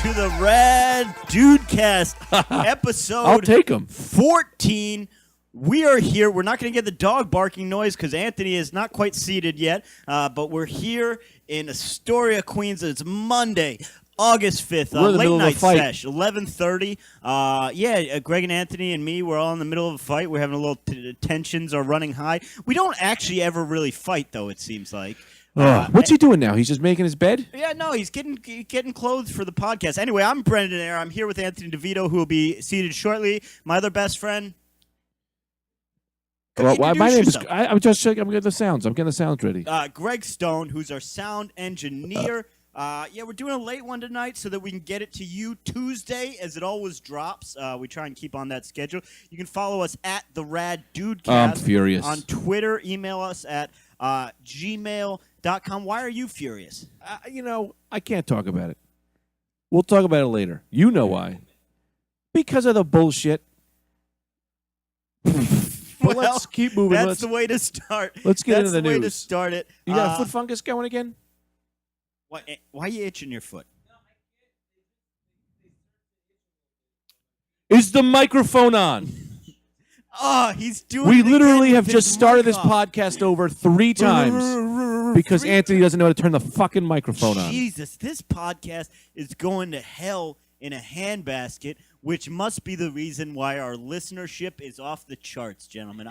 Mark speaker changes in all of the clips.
Speaker 1: to the Rad Dudecast, episode
Speaker 2: I'll take 'em.
Speaker 1: 14. We are here. We're not going to get the dog barking noise because Anthony is not quite seated yet, but we're here in Astoria, Queens. It's Monday, August 5th,
Speaker 2: We're in the
Speaker 1: late
Speaker 2: middle of a
Speaker 1: night
Speaker 2: fight.
Speaker 1: sesh, 11:30. Greg and Anthony and me, we're all in the middle of a fight. We're having a little tensions are running high. We don't actually ever really fight, though, it seems like.
Speaker 2: What's he doing now? He's just making his bed?
Speaker 1: Yeah, no, he's getting clothes for the podcast. Anyway, I'm Brendan Eyre. I'm here with Anthony Devito, who will be seated shortly. My other best friend.
Speaker 2: Well, my
Speaker 1: Introduce
Speaker 2: name is.
Speaker 1: yourself.
Speaker 2: I'm just checking. I'm getting the sounds. I'm getting the sounds ready.
Speaker 1: Greg Stone, who's our sound engineer. We're doing a late one tonight so that we can get it to you Tuesday, as it always drops. We try and keep on that schedule. You can follow us at the Rad Dudecast.
Speaker 2: I'm furious.
Speaker 1: On Twitter. Email us at gmail.com. Why are you furious?
Speaker 2: I can't talk about it. We'll talk about it later. You know why? Because of the bullshit. But let's keep moving.
Speaker 1: That's the way to start.
Speaker 2: Let's get into the
Speaker 1: That's the way to
Speaker 2: news.
Speaker 1: start it.
Speaker 2: You got a foot fungus going again?
Speaker 1: Why are you itching your foot?
Speaker 2: Is the microphone on?
Speaker 1: He's doing
Speaker 2: We
Speaker 1: it
Speaker 2: literally
Speaker 1: again
Speaker 2: have
Speaker 1: with
Speaker 2: just
Speaker 1: his
Speaker 2: started
Speaker 1: mic
Speaker 2: this
Speaker 1: off.
Speaker 2: podcast over 3 times because Anthony doesn't know how to turn the fucking microphone on.
Speaker 1: Jesus, this podcast is going to hell in a handbasket, which must be the reason why our listenership is off the charts, gentlemen.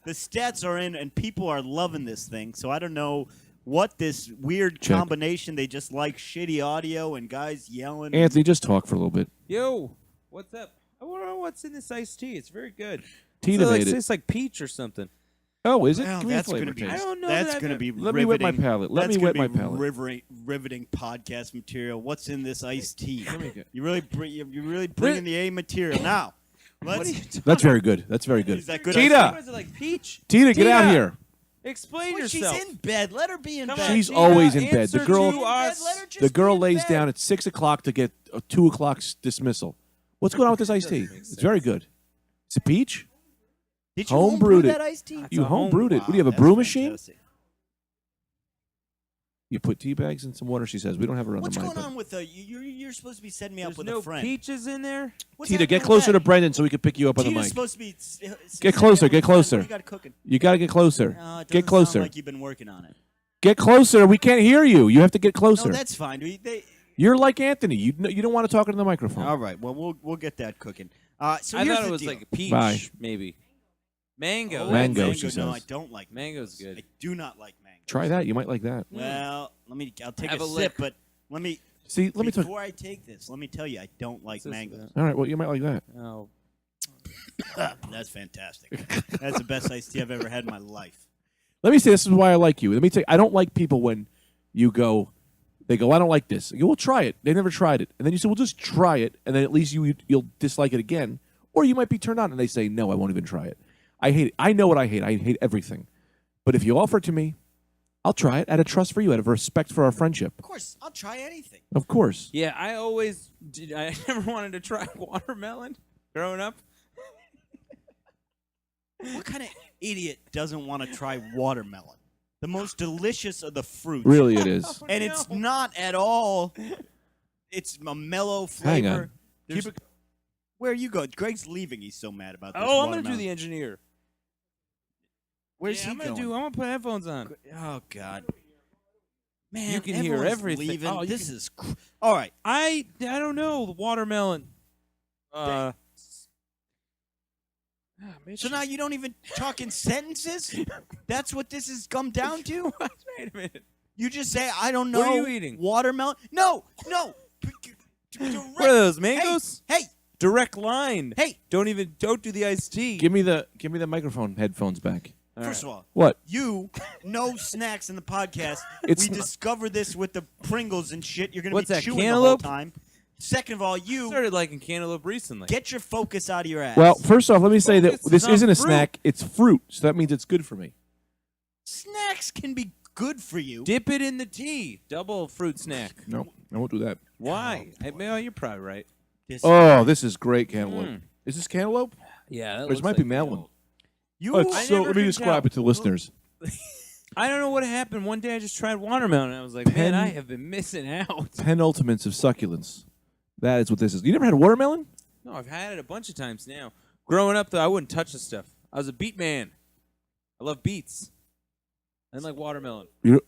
Speaker 1: The stats are in, and people are loving this thing, so I don't know what this weird combination. They just like shitty audio and guys yelling.
Speaker 2: Anthony, just talk for a little bit.
Speaker 3: Yo, what's up? I wonder what's in this iced tea. It's very good.
Speaker 2: Tina made it.
Speaker 3: Tastes like peach or something.
Speaker 2: Oh, is it?
Speaker 1: Well,
Speaker 2: Give me a
Speaker 1: that's
Speaker 2: flavor
Speaker 1: going to be.
Speaker 2: taste.
Speaker 3: I don't know
Speaker 1: That's
Speaker 3: that
Speaker 1: going to
Speaker 3: I've
Speaker 1: be.
Speaker 2: Let me wet my
Speaker 1: riveting.
Speaker 2: palate. Let
Speaker 1: That's
Speaker 2: me wet
Speaker 1: gonna
Speaker 2: my
Speaker 1: be
Speaker 2: palate.
Speaker 1: Riveting podcast material. What's in this iced tea?
Speaker 2: Let me get-
Speaker 1: You really bringing the A material now.
Speaker 2: That's very good. That's very good.
Speaker 1: Is that good?
Speaker 2: Tina!
Speaker 3: What is it, like peach?
Speaker 2: Tina, get out here.
Speaker 3: Explain
Speaker 1: Well, she's
Speaker 3: yourself.
Speaker 1: in bed. Let her be in
Speaker 3: Come
Speaker 1: bed.
Speaker 3: on,
Speaker 2: She's
Speaker 3: Tina,
Speaker 2: always in bed. The
Speaker 3: answer
Speaker 2: girl-
Speaker 3: to us.
Speaker 1: Let her just
Speaker 2: The girl
Speaker 1: be in
Speaker 2: lays
Speaker 1: bed.
Speaker 2: down at 6 o'clock to get a 2 o'clock dismissal. What's going on with this iced tea? It's very good. It's a peach?
Speaker 1: Did you
Speaker 2: Home
Speaker 1: homebrew
Speaker 2: brewed it.
Speaker 1: that iced tea?
Speaker 2: You
Speaker 3: a home-
Speaker 2: homebrewed it. What do you have, a
Speaker 1: Wow,
Speaker 2: brew
Speaker 1: that's
Speaker 2: machine?
Speaker 1: fantastic.
Speaker 2: You put tea bags in some water, she says. We don't have her on
Speaker 1: What's
Speaker 2: the mic.
Speaker 1: going on with you're supposed to be setting me up
Speaker 3: There's
Speaker 1: with
Speaker 3: no
Speaker 1: a friend.
Speaker 3: peaches in there?
Speaker 1: What's
Speaker 2: Tina,
Speaker 1: happening
Speaker 2: get
Speaker 1: with
Speaker 2: closer
Speaker 1: that?
Speaker 2: to Brendan so we can pick you up on the
Speaker 1: Tina's
Speaker 2: mic.
Speaker 1: supposed to be.
Speaker 2: Get closer, get closer.
Speaker 1: What do you got cooking?
Speaker 2: You got to get closer.
Speaker 1: No, it
Speaker 2: Get
Speaker 1: doesn't
Speaker 2: closer.
Speaker 1: Sound like you've been working on it.
Speaker 2: Get closer. We can't hear you. You have to get closer.
Speaker 1: No, that's fine.
Speaker 2: You're like Anthony. You don't want to talk into the microphone.
Speaker 1: All right. Well, we'll get that cooking. So
Speaker 3: I
Speaker 1: here's
Speaker 3: thought
Speaker 1: the
Speaker 3: it was
Speaker 1: deal.
Speaker 3: like a peach,
Speaker 2: Bye.
Speaker 3: maybe. Mango.
Speaker 1: Oh,
Speaker 2: Mango, she
Speaker 1: No,
Speaker 2: says.
Speaker 1: I don't like
Speaker 3: Mango's good.
Speaker 1: I do not like mango.
Speaker 2: Try that. You might like that.
Speaker 1: Well, I'll take
Speaker 3: Have
Speaker 1: a
Speaker 3: a
Speaker 1: sip,
Speaker 3: lick.
Speaker 1: but let me.
Speaker 2: See, let me talk.
Speaker 1: Before I take this, let me tell you, I don't like mango.
Speaker 2: All right, well, you might like that.
Speaker 3: Oh.
Speaker 1: That's fantastic. That's the best iced tea I've ever had in my life.
Speaker 2: Let me say this is why I like you. Let me tell you, I don't like people when you go, they go, I don't like this. You go, well, try it. They never tried it. And then you say, well, just try it. And then at least you'll dislike it again. Or you might be turned on and they say, no, I won't even try it. I hate it. I know what I hate. I hate everything. But if you offer it to me, I'll try it out of trust for you, out of respect for our friendship.
Speaker 1: Of course, I'll try anything.
Speaker 2: Of course.
Speaker 3: Yeah, I always did. I never wanted to try watermelon growing up.
Speaker 1: What kind of idiot doesn't want to try watermelon? The most delicious of the fruits.
Speaker 2: Really, it is.
Speaker 1: And it's not at all. It's a mellow
Speaker 2: Hang
Speaker 1: flavor.
Speaker 2: on.
Speaker 1: Keep it. Where you go? Greg's leaving. He's so mad about this.
Speaker 3: Oh, I'm going to do
Speaker 1: watermelon.
Speaker 3: the engineer.
Speaker 1: Where's
Speaker 3: Yeah,
Speaker 1: he
Speaker 3: I'm
Speaker 1: going?
Speaker 3: gonna put headphones on.
Speaker 1: Oh God. Man,
Speaker 3: You can hear
Speaker 1: everyone's
Speaker 3: everything.
Speaker 1: Leaving.
Speaker 3: Oh, you
Speaker 1: this
Speaker 3: can-
Speaker 1: is all right.
Speaker 3: I don't know. The watermelon.
Speaker 1: So now you don't even talk in sentences? That's what this has come down to?
Speaker 3: Wait a minute.
Speaker 1: You just say, I don't know.
Speaker 3: What are you eating?
Speaker 1: Watermelon? No.
Speaker 3: What are those, mangoes?
Speaker 1: Hey.
Speaker 3: Direct line.
Speaker 1: Hey.
Speaker 3: Don't do the iced tea.
Speaker 2: Give me the microphone headphones back.
Speaker 1: First of all,
Speaker 2: What?
Speaker 1: no snacks in the podcast.
Speaker 2: It's
Speaker 1: we
Speaker 2: not-
Speaker 1: discovered this with the Pringles and shit. You're going to
Speaker 3: What's
Speaker 1: be
Speaker 3: that,
Speaker 1: chewing the
Speaker 3: cantaloupe?
Speaker 1: whole time. Second of all,
Speaker 3: I started liking cantaloupe recently.
Speaker 1: get your focus out of your ass.
Speaker 2: Well, first off, let me say that
Speaker 3: Focus
Speaker 2: this
Speaker 3: on
Speaker 2: isn't a
Speaker 3: fruit.
Speaker 2: snack. It's fruit. So that means it's good for me.
Speaker 1: Snacks can be good for you.
Speaker 3: Dip it in the tea. Double fruit snack.
Speaker 2: No, I won't do that.
Speaker 3: Why? Well, you're probably right.
Speaker 2: Oh, this is great cantaloupe. Is this cantaloupe?
Speaker 3: Yeah.
Speaker 2: Or this might be melon.
Speaker 1: You
Speaker 2: Oh,
Speaker 3: I
Speaker 2: so
Speaker 3: never
Speaker 2: let me
Speaker 3: can
Speaker 2: describe
Speaker 3: tell.
Speaker 2: it to listeners.
Speaker 3: I don't know what happened. One day I just tried watermelon, and I was like, man, I have been missing out.
Speaker 2: Penultimates of succulence. That is what this is. You never had watermelon?
Speaker 3: No, I've had it a bunch of times now. Growing up, though, I wouldn't touch the stuff. I was a beet man. I love beets. I didn't like watermelon.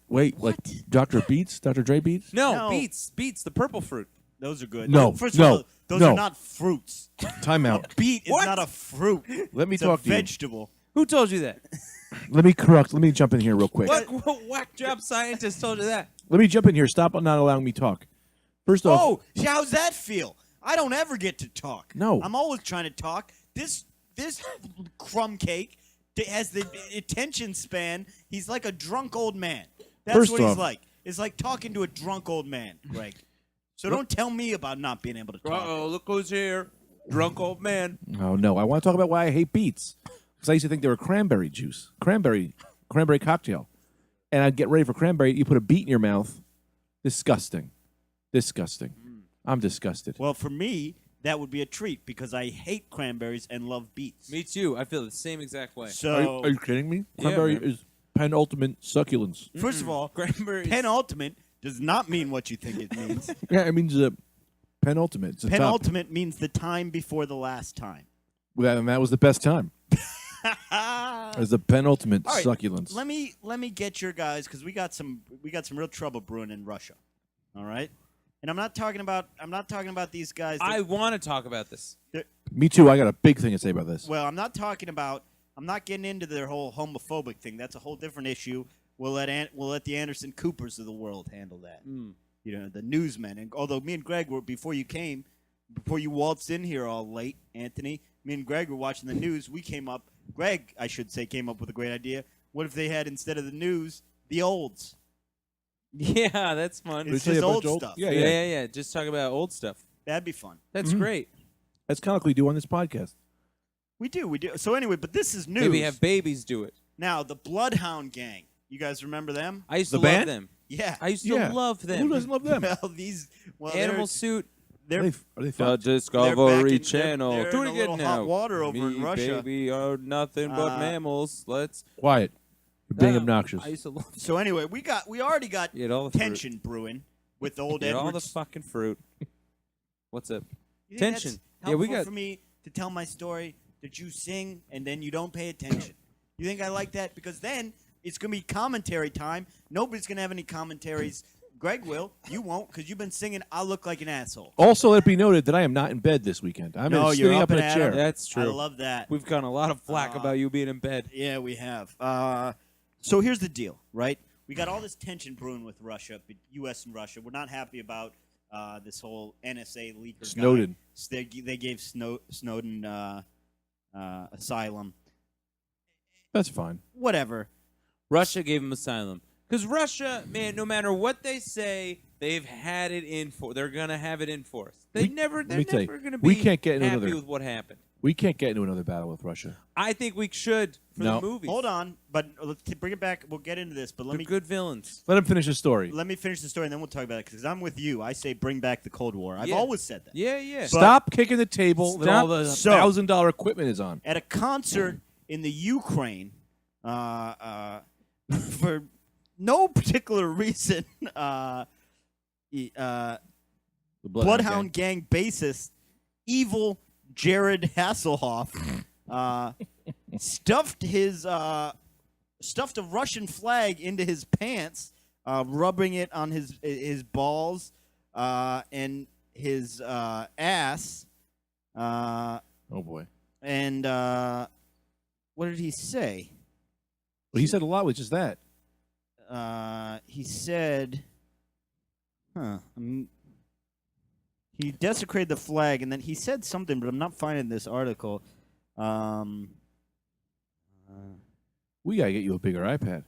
Speaker 2: Wait, like Dr. Beats? Dr. Dre Beats?
Speaker 3: No,
Speaker 1: No.
Speaker 3: beets, the purple fruit.
Speaker 1: Those are good.
Speaker 2: No,
Speaker 1: First of
Speaker 2: no,
Speaker 1: all, those
Speaker 2: no.
Speaker 1: are not fruits.
Speaker 2: Time out.
Speaker 1: Beet is
Speaker 3: What?
Speaker 1: not a fruit.
Speaker 2: Let me
Speaker 1: It's
Speaker 2: talk
Speaker 1: a
Speaker 2: to you.
Speaker 1: vegetable.
Speaker 3: Who told you that?
Speaker 2: Let me jump in here real quick.
Speaker 3: What whack job scientist told you that?
Speaker 2: Let me jump in here. Stop not allowing me talk. First off,
Speaker 1: Oh, how's that feel? I don't ever get to talk.
Speaker 2: No.
Speaker 1: I'm always trying to talk. This crumb cake has the attention span. He's like a drunk old man. That's
Speaker 2: First
Speaker 1: what he's
Speaker 2: off-
Speaker 1: like. It's like talking to a drunk old man, Greg. So don't tell me about not being able to talk.
Speaker 3: Uh-oh, look who's here. Drunk old man.
Speaker 2: oh no, I want to talk about why I hate beets. Because I used to think they were cranberry juice, cranberry cocktail, and I'd get ready for cranberry. You put a beet in your mouth. Disgusting. I'm disgusted.
Speaker 1: Well, for me, that would be a treat because I hate cranberries and love beets.
Speaker 3: Me too. I feel the same exact way.
Speaker 1: So,
Speaker 2: Are you kidding me?
Speaker 3: Yeah,
Speaker 2: Cranberry
Speaker 3: man.
Speaker 2: is penultimate succulence.
Speaker 1: first of all,
Speaker 3: Cranberries.
Speaker 1: penultimate does not mean what you think it means.
Speaker 2: Yeah, it means penultimate. It's a top.
Speaker 1: Penultimate means the time before the last time.
Speaker 2: Well, and that was the best time. It was the penultimate
Speaker 1: All right,
Speaker 2: succulence.
Speaker 1: Let me get your guys because we got some real trouble brewing in Russia. All right, and I'm not talking about these guys.
Speaker 3: I want to talk about this.
Speaker 2: Me too. I got a big thing to say about this.
Speaker 1: Well, I'm not getting into their whole homophobic thing. That's a whole different issue. We'll let the Anderson Coopers of the world handle that. You know, the newsmen. And although me and Greg were before you waltzed in here all late, Anthony, me and Greg were watching the news. Greg, I should say, came up with a great idea. What if they had, instead of the news, the olds?
Speaker 3: Yeah, that's fun.
Speaker 1: It's
Speaker 2: tell you
Speaker 1: just
Speaker 2: a
Speaker 1: old
Speaker 2: bunch of
Speaker 1: stuff.
Speaker 2: Yeah,
Speaker 3: yeah,
Speaker 2: yeah.
Speaker 3: yeah, yeah. Just talk about old stuff.
Speaker 1: That'd be fun.
Speaker 3: That's great.
Speaker 2: That's kind of like we do on this podcast.
Speaker 1: We do. So anyway, but this is news.
Speaker 3: Maybe have babies do it.
Speaker 1: Now, the Bloodhound Gang. You guys remember them?
Speaker 3: I used
Speaker 2: The
Speaker 3: to love
Speaker 2: band?
Speaker 3: them.
Speaker 1: Yeah.
Speaker 3: I used to
Speaker 2: Yeah.
Speaker 3: love them.
Speaker 2: Who doesn't love them?
Speaker 3: Animal suit.
Speaker 1: They're
Speaker 2: Are they
Speaker 3: The
Speaker 2: fun?
Speaker 3: Discovery
Speaker 1: they're-
Speaker 3: Channel.
Speaker 1: they're
Speaker 3: Do
Speaker 1: in
Speaker 3: it
Speaker 1: a
Speaker 3: again
Speaker 1: little
Speaker 3: now.
Speaker 1: hot water over
Speaker 3: Me,
Speaker 1: in Russia.
Speaker 3: baby, are nothing but mammals. Let's.
Speaker 2: Quiet. You're being
Speaker 3: No,
Speaker 2: obnoxious.
Speaker 3: I used to love.
Speaker 1: So anyway, we already got
Speaker 3: Eat all the
Speaker 1: tension brewing with old
Speaker 3: fruit. Eat all the
Speaker 1: Edwards.
Speaker 3: fucking fruit. What's up?
Speaker 1: You think
Speaker 3: tension.
Speaker 1: that's
Speaker 3: Yeah, we
Speaker 1: helpful
Speaker 3: got-
Speaker 1: for me to tell my story that you sing and then you don't pay attention. You think I like that? Because then it's going to be commentary time. Nobody's going to have any commentaries. Greg will. You won't because you've been singing I Look Like an Asshole.
Speaker 2: Also, let it be noted that I am not in bed this weekend. I'm
Speaker 1: No,
Speaker 2: sitting
Speaker 1: you're
Speaker 2: up
Speaker 1: up
Speaker 2: in a
Speaker 1: and at
Speaker 2: chair.
Speaker 1: 'em.
Speaker 3: That's true.
Speaker 1: I love that.
Speaker 3: We've gotten a lot of flack about you being in bed.
Speaker 1: Yeah, we have. So here's the deal, right? We got all this tension brewing with Russia, U.S. and Russia. We're not happy about this whole NSA leaker
Speaker 2: Snowden.
Speaker 1: guy. They gave Snowden asylum.
Speaker 2: That's fine.
Speaker 1: Whatever.
Speaker 3: Russia gave him asylum. Because Russia, man, no matter what they say, they've had it in for. They're gonna have it in for us. They're
Speaker 2: let me tell you,
Speaker 3: never gonna be
Speaker 2: we can't get into
Speaker 3: happy
Speaker 2: another-
Speaker 3: with what happened.
Speaker 2: We can't get into another battle with Russia.
Speaker 3: I think we should for
Speaker 2: No.
Speaker 3: the movies.
Speaker 1: Hold on, but let's bring it back. We'll get into this, but
Speaker 3: They're good villains.
Speaker 2: Let him finish his story.
Speaker 1: let me finish the story, and then we'll talk about it. Because I'm with you. I say bring back the Cold War. I've
Speaker 3: Yeah.
Speaker 1: always said that.
Speaker 3: Yeah, yeah.
Speaker 2: Stop kicking the table that all
Speaker 3: Stop.
Speaker 2: the
Speaker 1: So-
Speaker 2: $1,000 equipment is on.
Speaker 1: At a concert in the Ukraine, for no particular reason,
Speaker 2: The
Speaker 1: Bloodhound Gang bassist, evil Jared Hasselhoff, stuffed a Russian flag into his pants, rubbing it on his balls and his ass.
Speaker 2: Oh boy.
Speaker 1: And what did he say?
Speaker 2: Well, he said a lot with just that.
Speaker 1: He said, he desecrated the flag, and then he said something, but I'm not finding this article.
Speaker 2: We gotta get you a bigger iPad.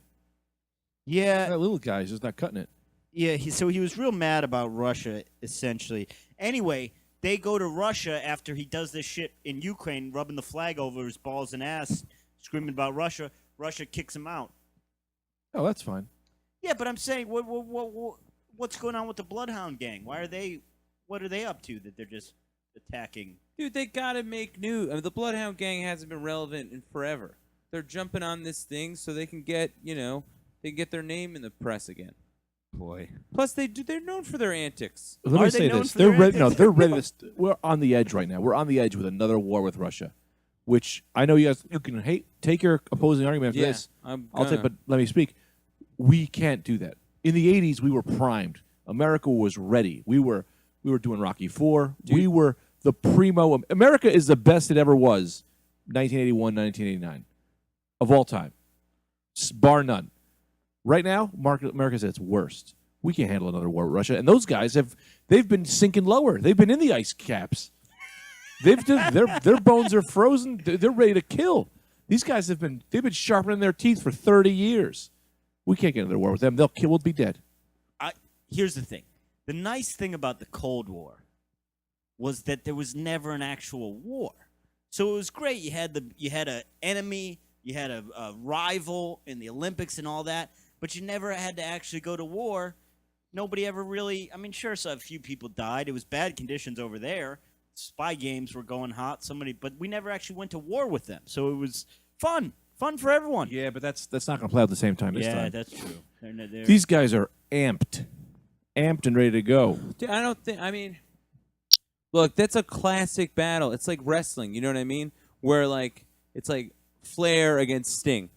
Speaker 1: Yeah,
Speaker 2: That little guy's just not cutting it.
Speaker 1: yeah. So he was real mad about Russia, essentially. Anyway, they go to Russia after he does this shit in Ukraine, rubbing the flag over his balls and ass, screaming about Russia. Russia kicks him out.
Speaker 2: Oh, that's fine.
Speaker 1: Yeah, but I'm saying, what's going on with the Bloodhound Gang? What are they up to that they're just attacking?
Speaker 3: Dude, they gotta make news. I mean, the Bloodhound Gang hasn't been relevant in forever. They're jumping on this thing so they can get, they can get their name in the press again.
Speaker 1: boy.
Speaker 3: Plus, they're known for their antics.
Speaker 2: Let me
Speaker 1: Are they
Speaker 2: say
Speaker 1: known
Speaker 2: this:
Speaker 1: for
Speaker 2: they're
Speaker 1: their
Speaker 2: ready. No,
Speaker 1: antics?
Speaker 2: they're ready. We're on the edge right now. We're on the edge with another war with Russia, which I know you guys. You can take your opposing argument after
Speaker 3: Yeah,
Speaker 2: this.
Speaker 3: I'm
Speaker 2: I'll take,
Speaker 3: gonna.
Speaker 2: but let me speak. We can't do that. In the '80s, we were primed. America was ready. We were doing Rocky IV. We were the primo. America is the best it ever was. 1981, 1989, of all time, bar none. Right now, America's at its worst. We can't handle another war with Russia, and those guys they've been sinking lower. They've been in the ice caps. Their bones are frozen. They're ready to kill. These guys they've been sharpening their teeth for 30 years. We can't get another war with them. They'll kill. We'll be dead.
Speaker 1: Here's the thing. The nice thing about the Cold War was that there was never an actual war. So it was great. You had an enemy, you had a rival in the Olympics and all that, but you never had to actually go to war. Nobody ever really. I mean, sure, so a few people died. It was bad conditions over there. Spy games were going hot. But we never actually went to war with them. So it was fun for everyone.
Speaker 2: Yeah, but that's not going to play out at the same time this time.
Speaker 1: That's true. They're
Speaker 2: These guys are amped and ready to go.
Speaker 3: Dude, I don't think. I mean, look, that's a classic battle. It's like wrestling. You know what I mean? Where it's like Flair against Sting.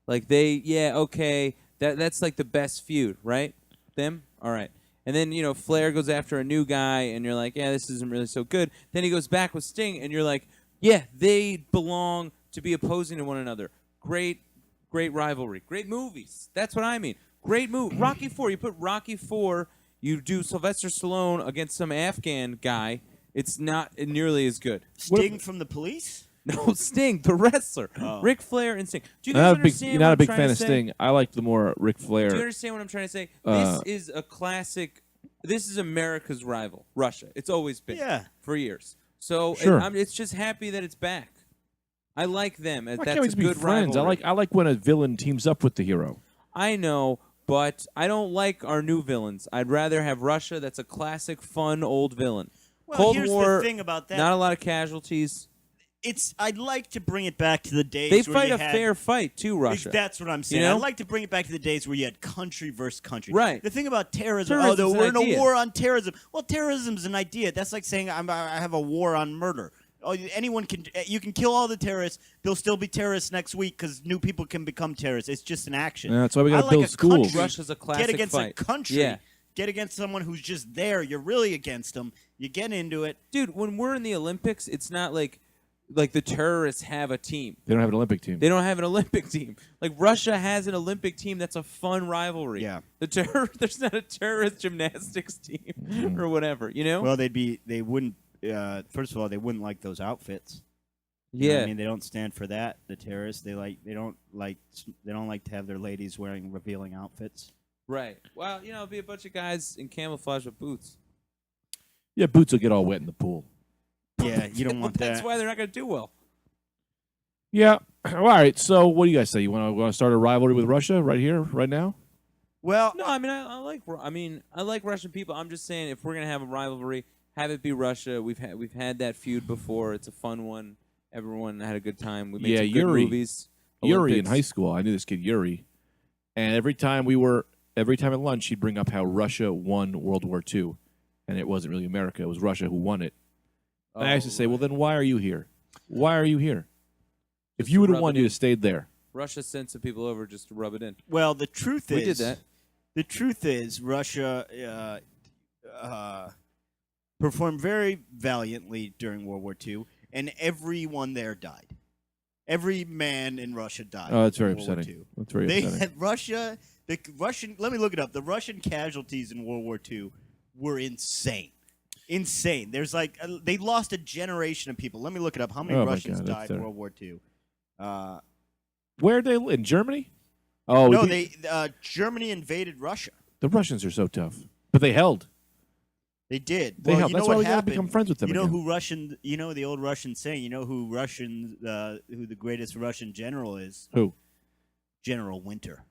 Speaker 3: Like okay, that's like the best feud, right? Them, all right. And then Flair goes after a new guy, and you're like, yeah, this isn't really so good. Then he goes back with Sting, and you're like, yeah, they belong to be opposing to one another. Great rivalry. Great movies. That's what I mean. Great movie. Rocky IV. You put Rocky IV. You do Sylvester Stallone against some Afghan guy. It's not nearly as good.
Speaker 1: Sting from the Police?
Speaker 3: No, Sting, the wrestler.
Speaker 1: Oh.
Speaker 3: Ric Flair and Sting. Do you guys understand
Speaker 2: You're
Speaker 3: what
Speaker 2: not a
Speaker 3: I'm
Speaker 2: big
Speaker 3: trying
Speaker 2: fan
Speaker 3: to
Speaker 2: of
Speaker 3: say?
Speaker 2: Sting. I like the more Ric Flair.
Speaker 3: Do you understand what I'm trying to say? This is a classic. This is America's rival, Russia. It's always been.
Speaker 1: Yeah.
Speaker 3: For years. So
Speaker 2: Sure.
Speaker 3: it's just happy that it's back. I like them.
Speaker 2: Why
Speaker 3: That's
Speaker 2: can't we
Speaker 3: a
Speaker 2: just be
Speaker 3: good
Speaker 2: friends?
Speaker 3: rivalry.
Speaker 2: I like when a villain teams up with the hero.
Speaker 3: I know, but I don't like our new villains. I'd rather have Russia. That's a classic, fun, old villain.
Speaker 1: Well,
Speaker 3: Cold
Speaker 1: here's
Speaker 3: War,
Speaker 1: the thing about that.
Speaker 3: not a lot of casualties.
Speaker 1: I'd like to bring it back to the days
Speaker 3: They
Speaker 1: where
Speaker 3: fight
Speaker 1: you
Speaker 3: a
Speaker 1: had,
Speaker 3: fair fight, too, Russia.
Speaker 1: That's what I'm saying.
Speaker 3: You know?
Speaker 1: I'd like to bring it back to the days where you had country versus country.
Speaker 3: Right.
Speaker 1: The thing about terrorism,
Speaker 3: Terrorism's
Speaker 1: we're
Speaker 3: an
Speaker 1: in a
Speaker 3: idea.
Speaker 1: war on terrorism. Well, terrorism's an idea. That's like saying I have a war on murder. Oh, you can kill all the terrorists. There'll still be terrorists next week because new people can become terrorists. It's just an action.
Speaker 2: Yeah, that's why we gotta
Speaker 1: I like
Speaker 2: build
Speaker 1: a
Speaker 2: schools.
Speaker 1: country.
Speaker 3: Russia's a classic
Speaker 1: Get against
Speaker 3: fight.
Speaker 1: a country.
Speaker 3: Yeah.
Speaker 1: Get against someone who's just there. You're really against them. You get into it.
Speaker 3: Dude, when we're in the Olympics, it's not like the terrorists have a team.
Speaker 2: They don't have an Olympic team.
Speaker 3: They don't have an Olympic team. Like Russia has an Olympic team. That's a fun rivalry.
Speaker 1: Yeah.
Speaker 3: There's not a terrorist gymnastics team or whatever. You know?
Speaker 1: Well, they wouldn't. First of all, they wouldn't like those outfits. You know what
Speaker 3: yeah.
Speaker 1: I mean, they don't stand for that. The terrorists, they don't like to have their ladies wearing revealing outfits.
Speaker 3: Right. Well, it'll be a bunch of guys in camouflage with boots.
Speaker 2: Yeah, boots will get all wet in the pool.
Speaker 1: Yeah, you don't want
Speaker 3: That's
Speaker 1: that.
Speaker 3: why they're not going to do well.
Speaker 2: Yeah. All right. So, what do you guys say? You want to start a rivalry with Russia right here, right now?
Speaker 1: Well,
Speaker 3: No, I mean, I like Russian people. I'm just saying, if we're going to have a rivalry, have it be Russia. We've had that feud before. It's a fun one. Everyone had a good time. We made some good
Speaker 2: Yuri.
Speaker 3: movies.
Speaker 2: Yuri in
Speaker 3: Olympics.
Speaker 2: high school. I knew this kid Yuri, and every time at lunch, he'd bring up how Russia won World War II, and it wasn't really America; it was Russia who won it. And I used to say, well, then why are you here? Why are you here? If you would have
Speaker 3: rub
Speaker 2: won,
Speaker 3: it
Speaker 2: you'd
Speaker 3: in.
Speaker 2: have stayed there.
Speaker 3: Russia sent some people over just to rub it in.
Speaker 1: well, the truth is
Speaker 3: We did that.
Speaker 1: The truth is, Russia performed very valiantly during World War II, and everyone there died. Every man in Russia died.
Speaker 2: Oh, that's very
Speaker 1: in World War
Speaker 2: upsetting.
Speaker 1: II.
Speaker 2: That's very
Speaker 1: They
Speaker 2: upsetting.
Speaker 1: had the Russian. Let me look it up. The Russian casualties in World War II were insane. Insane. There's they lost a generation of people. Let me look it up. How many
Speaker 2: Oh, my
Speaker 1: Russians
Speaker 2: God, that's
Speaker 1: died in
Speaker 2: terrible.
Speaker 1: World War II?
Speaker 2: Where they in Germany? Oh,
Speaker 1: No, Germany invaded Russia.
Speaker 2: the Russians are so tough, but they held.
Speaker 1: They did.
Speaker 2: They
Speaker 1: well,
Speaker 2: held.
Speaker 1: you know
Speaker 2: That's
Speaker 1: what
Speaker 2: why we gotta
Speaker 1: happened?
Speaker 2: become friends with them
Speaker 1: You know
Speaker 2: again.
Speaker 1: who Russian? You know the old Russian saying. You know who who the greatest Russian general is?
Speaker 2: Who?
Speaker 1: General Winter.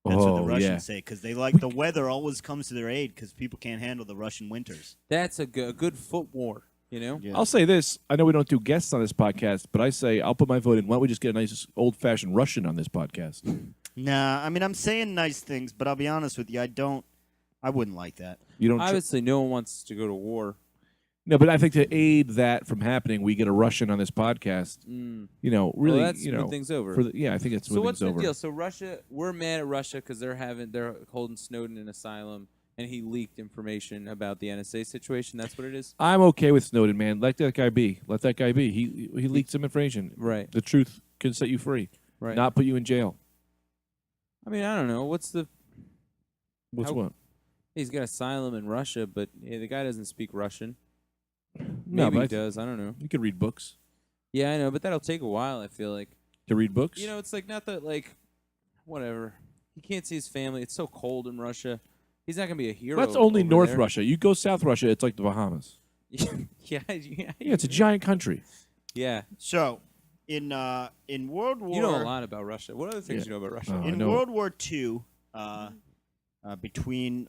Speaker 1: That's what the Russians
Speaker 2: yeah.
Speaker 1: say because they like the weather always comes to their aid because people can't handle the Russian winters.
Speaker 3: That's a good foot war,
Speaker 1: Yeah.
Speaker 2: I'll say this. I know we don't do guests on this podcast, but I say I'll put my vote in. Why don't we just get a nice old-fashioned Russian on this podcast?
Speaker 1: Nah, I mean I'm saying nice things, but I'll be honest with you. I don't I wouldn't like that.
Speaker 2: You don't.
Speaker 3: Obviously, no one wants to go to war.
Speaker 2: No, but I think to aid that from happening, we get a Russian on this podcast.
Speaker 3: Mm.
Speaker 2: You know, really,
Speaker 3: Well, that's
Speaker 2: you know,
Speaker 3: when things over.
Speaker 2: I think it's
Speaker 3: So
Speaker 2: when
Speaker 3: what's
Speaker 2: things
Speaker 3: the
Speaker 2: over.
Speaker 3: deal? So Russia, we're mad at Russia because they're holding Snowden in asylum, and he leaked information about the NSA situation. That's what it is.
Speaker 2: I'm okay with Snowden, man. Let that guy be. Let that guy be. He leaked some information.
Speaker 3: Right.
Speaker 2: The truth can set you free.
Speaker 3: Right.
Speaker 2: Not put you in jail.
Speaker 3: I mean, I don't know.
Speaker 2: What's
Speaker 3: How-
Speaker 2: what?
Speaker 3: He's got asylum in Russia, but the guy doesn't speak Russian.
Speaker 2: No,
Speaker 3: Maybe
Speaker 2: but
Speaker 3: he does. I don't know.
Speaker 2: You could read books.
Speaker 3: Yeah, I know, but that'll take a while. I feel like.
Speaker 2: To read books.
Speaker 3: You know, it's like not that like, whatever. He can't see his family. It's so cold in Russia. He's not gonna be a hero.
Speaker 2: That's only
Speaker 3: over
Speaker 2: North
Speaker 3: there.
Speaker 2: Russia. You go South Russia, it's like the Bahamas.
Speaker 3: Yeah.
Speaker 2: Yeah, it's a giant country.
Speaker 3: Yeah.
Speaker 1: So, in World War,
Speaker 3: You know a lot about Russia. What other things
Speaker 2: Yeah.
Speaker 3: you know about Russia?
Speaker 2: I
Speaker 1: in
Speaker 2: know.
Speaker 1: World War II, between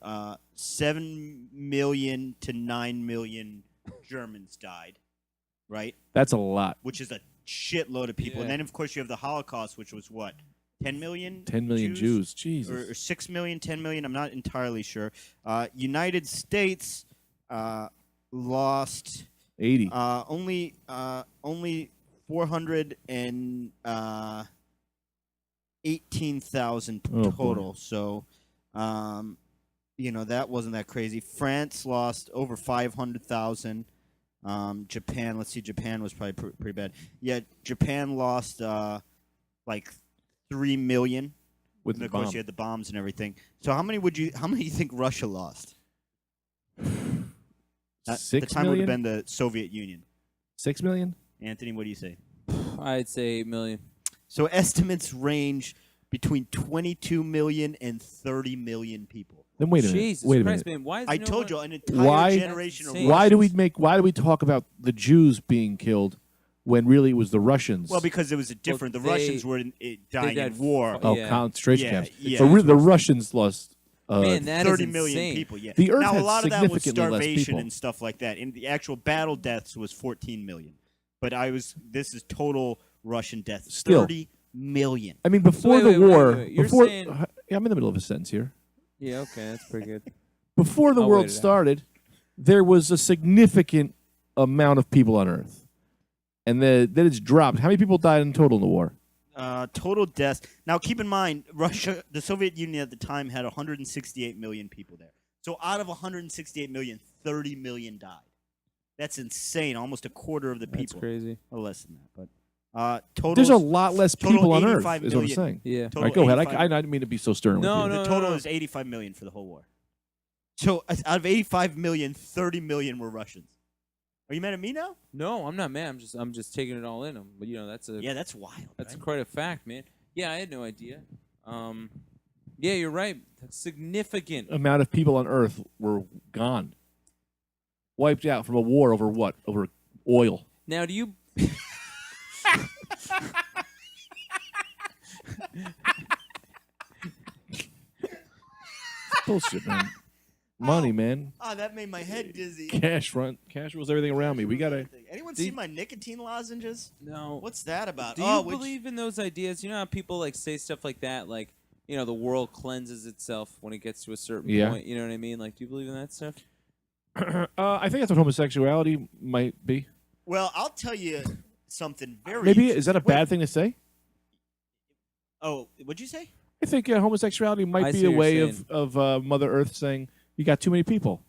Speaker 1: 7 million to 9 million Germans died, right?
Speaker 2: That's a lot.
Speaker 1: Which is a shitload of people.
Speaker 3: Yeah.
Speaker 1: And then, of course, you have the Holocaust, which was what? 10 million?
Speaker 2: 10 million Jews. Jesus.
Speaker 1: Or 6 million, 10 million? I'm not entirely sure. United States lost
Speaker 2: 80.
Speaker 1: only 418,000
Speaker 2: Oh,
Speaker 1: total. So, that wasn't that crazy. France lost over 500,000. Japan, let's see, Japan was probably pretty bad. Yeah, Japan lost like 3 million.
Speaker 2: With
Speaker 1: And
Speaker 2: the
Speaker 1: of course,
Speaker 2: bomb.
Speaker 1: you had the bombs and everything. So, how many do you think Russia lost? At
Speaker 2: 6
Speaker 1: the time it would have
Speaker 2: million?
Speaker 1: been the Soviet Union.
Speaker 2: 6 million?
Speaker 1: Anthony, what do you say?
Speaker 3: I'd say 8 million.
Speaker 1: So estimates range between 22 million and 30 million people.
Speaker 2: Then wait a minute.
Speaker 3: Jesus
Speaker 2: Wait a
Speaker 3: Christ,
Speaker 2: minute.
Speaker 3: man. Why is
Speaker 1: I
Speaker 3: no
Speaker 1: told you,
Speaker 3: one...
Speaker 1: an entire
Speaker 2: Why-
Speaker 1: generation of
Speaker 3: That's insane.
Speaker 1: Russians.
Speaker 2: Why do we talk about the Jews being killed when really it was the Russians?
Speaker 1: Well, because it was different.
Speaker 3: Well,
Speaker 1: the Russians were dying
Speaker 3: died
Speaker 1: in war.
Speaker 3: Oh,
Speaker 2: of
Speaker 3: yeah.
Speaker 2: concentration
Speaker 1: Yeah,
Speaker 2: camps.
Speaker 1: yeah.
Speaker 2: So the Russians lost
Speaker 3: Man, that is
Speaker 1: 30 million
Speaker 3: insane.
Speaker 1: people, yeah.
Speaker 2: The Earth
Speaker 1: now, a
Speaker 2: had
Speaker 1: lot of that was
Speaker 2: significantly less
Speaker 1: starvation
Speaker 2: people.
Speaker 1: and stuff like that. And the actual battle deaths was 14 million. But this is total Russian deaths.
Speaker 2: Still.
Speaker 1: 30 million.
Speaker 2: I mean, before
Speaker 3: wait,
Speaker 2: the
Speaker 3: wait, wait,
Speaker 2: war,
Speaker 3: wait. You're
Speaker 2: before
Speaker 3: saying-
Speaker 2: yeah, I'm in the middle of a sentence here.
Speaker 3: Yeah, okay, that's pretty good.
Speaker 2: Before the
Speaker 3: I'll
Speaker 2: world
Speaker 3: wait it out.
Speaker 2: started, there was a significant amount of people on Earth, and then it's dropped. How many people died in total in the war?
Speaker 1: Total deaths. Now, keep in mind, Russia, the Soviet Union at the time had 168 million people there. So out of 168 million, 30 million died. That's insane. Almost a quarter of the
Speaker 3: That's
Speaker 1: people.
Speaker 3: crazy.
Speaker 1: Or less than that. But total.
Speaker 2: There's a lot less
Speaker 1: total
Speaker 2: people on Earth.
Speaker 1: 85
Speaker 2: Is what I'm
Speaker 1: million.
Speaker 2: saying.
Speaker 3: Yeah.
Speaker 1: Total
Speaker 2: All right, go ahead.
Speaker 1: 85
Speaker 2: I didn't mean to be so stern
Speaker 3: No,
Speaker 2: with you.
Speaker 3: no.
Speaker 1: The total is 85 million for the whole war. So out of 85 million, 30 million were Russians. Are you mad at me now?
Speaker 3: No, I'm not mad. I'm just taking it all in. But that's a
Speaker 1: Yeah, that's wild.
Speaker 3: that's
Speaker 1: right?
Speaker 3: quite a fact, man. Yeah, I had no idea. Yeah, you're right. That's significant.
Speaker 2: Amount of people on Earth were gone, wiped out from a war over what? Over oil.
Speaker 3: Now, do you?
Speaker 2: Bullshit, man. Money, man.
Speaker 1: Ah, that made my head dizzy.
Speaker 2: Cash rules everything around me. We gotta.
Speaker 1: Anyone
Speaker 3: Do
Speaker 1: see
Speaker 3: you-
Speaker 1: my nicotine lozenges?
Speaker 3: No.
Speaker 1: What's that about?
Speaker 3: Do you
Speaker 1: oh,
Speaker 3: believe in those ideas? You know how people like say stuff like that, like the world cleanses itself when it gets to a certain
Speaker 2: Yeah.
Speaker 3: point. You know what I mean? Like, do you believe in that stuff?
Speaker 2: I think that's what homosexuality might be.
Speaker 1: Well, I'll tell you something very.
Speaker 2: Maybe is that a
Speaker 1: Wait.
Speaker 2: bad thing to say?
Speaker 1: Oh, what'd you say?
Speaker 2: I think homosexuality might
Speaker 3: I
Speaker 2: be
Speaker 3: see
Speaker 2: a
Speaker 3: what
Speaker 2: way
Speaker 3: you're
Speaker 2: of Mother Earth saying you got too many people.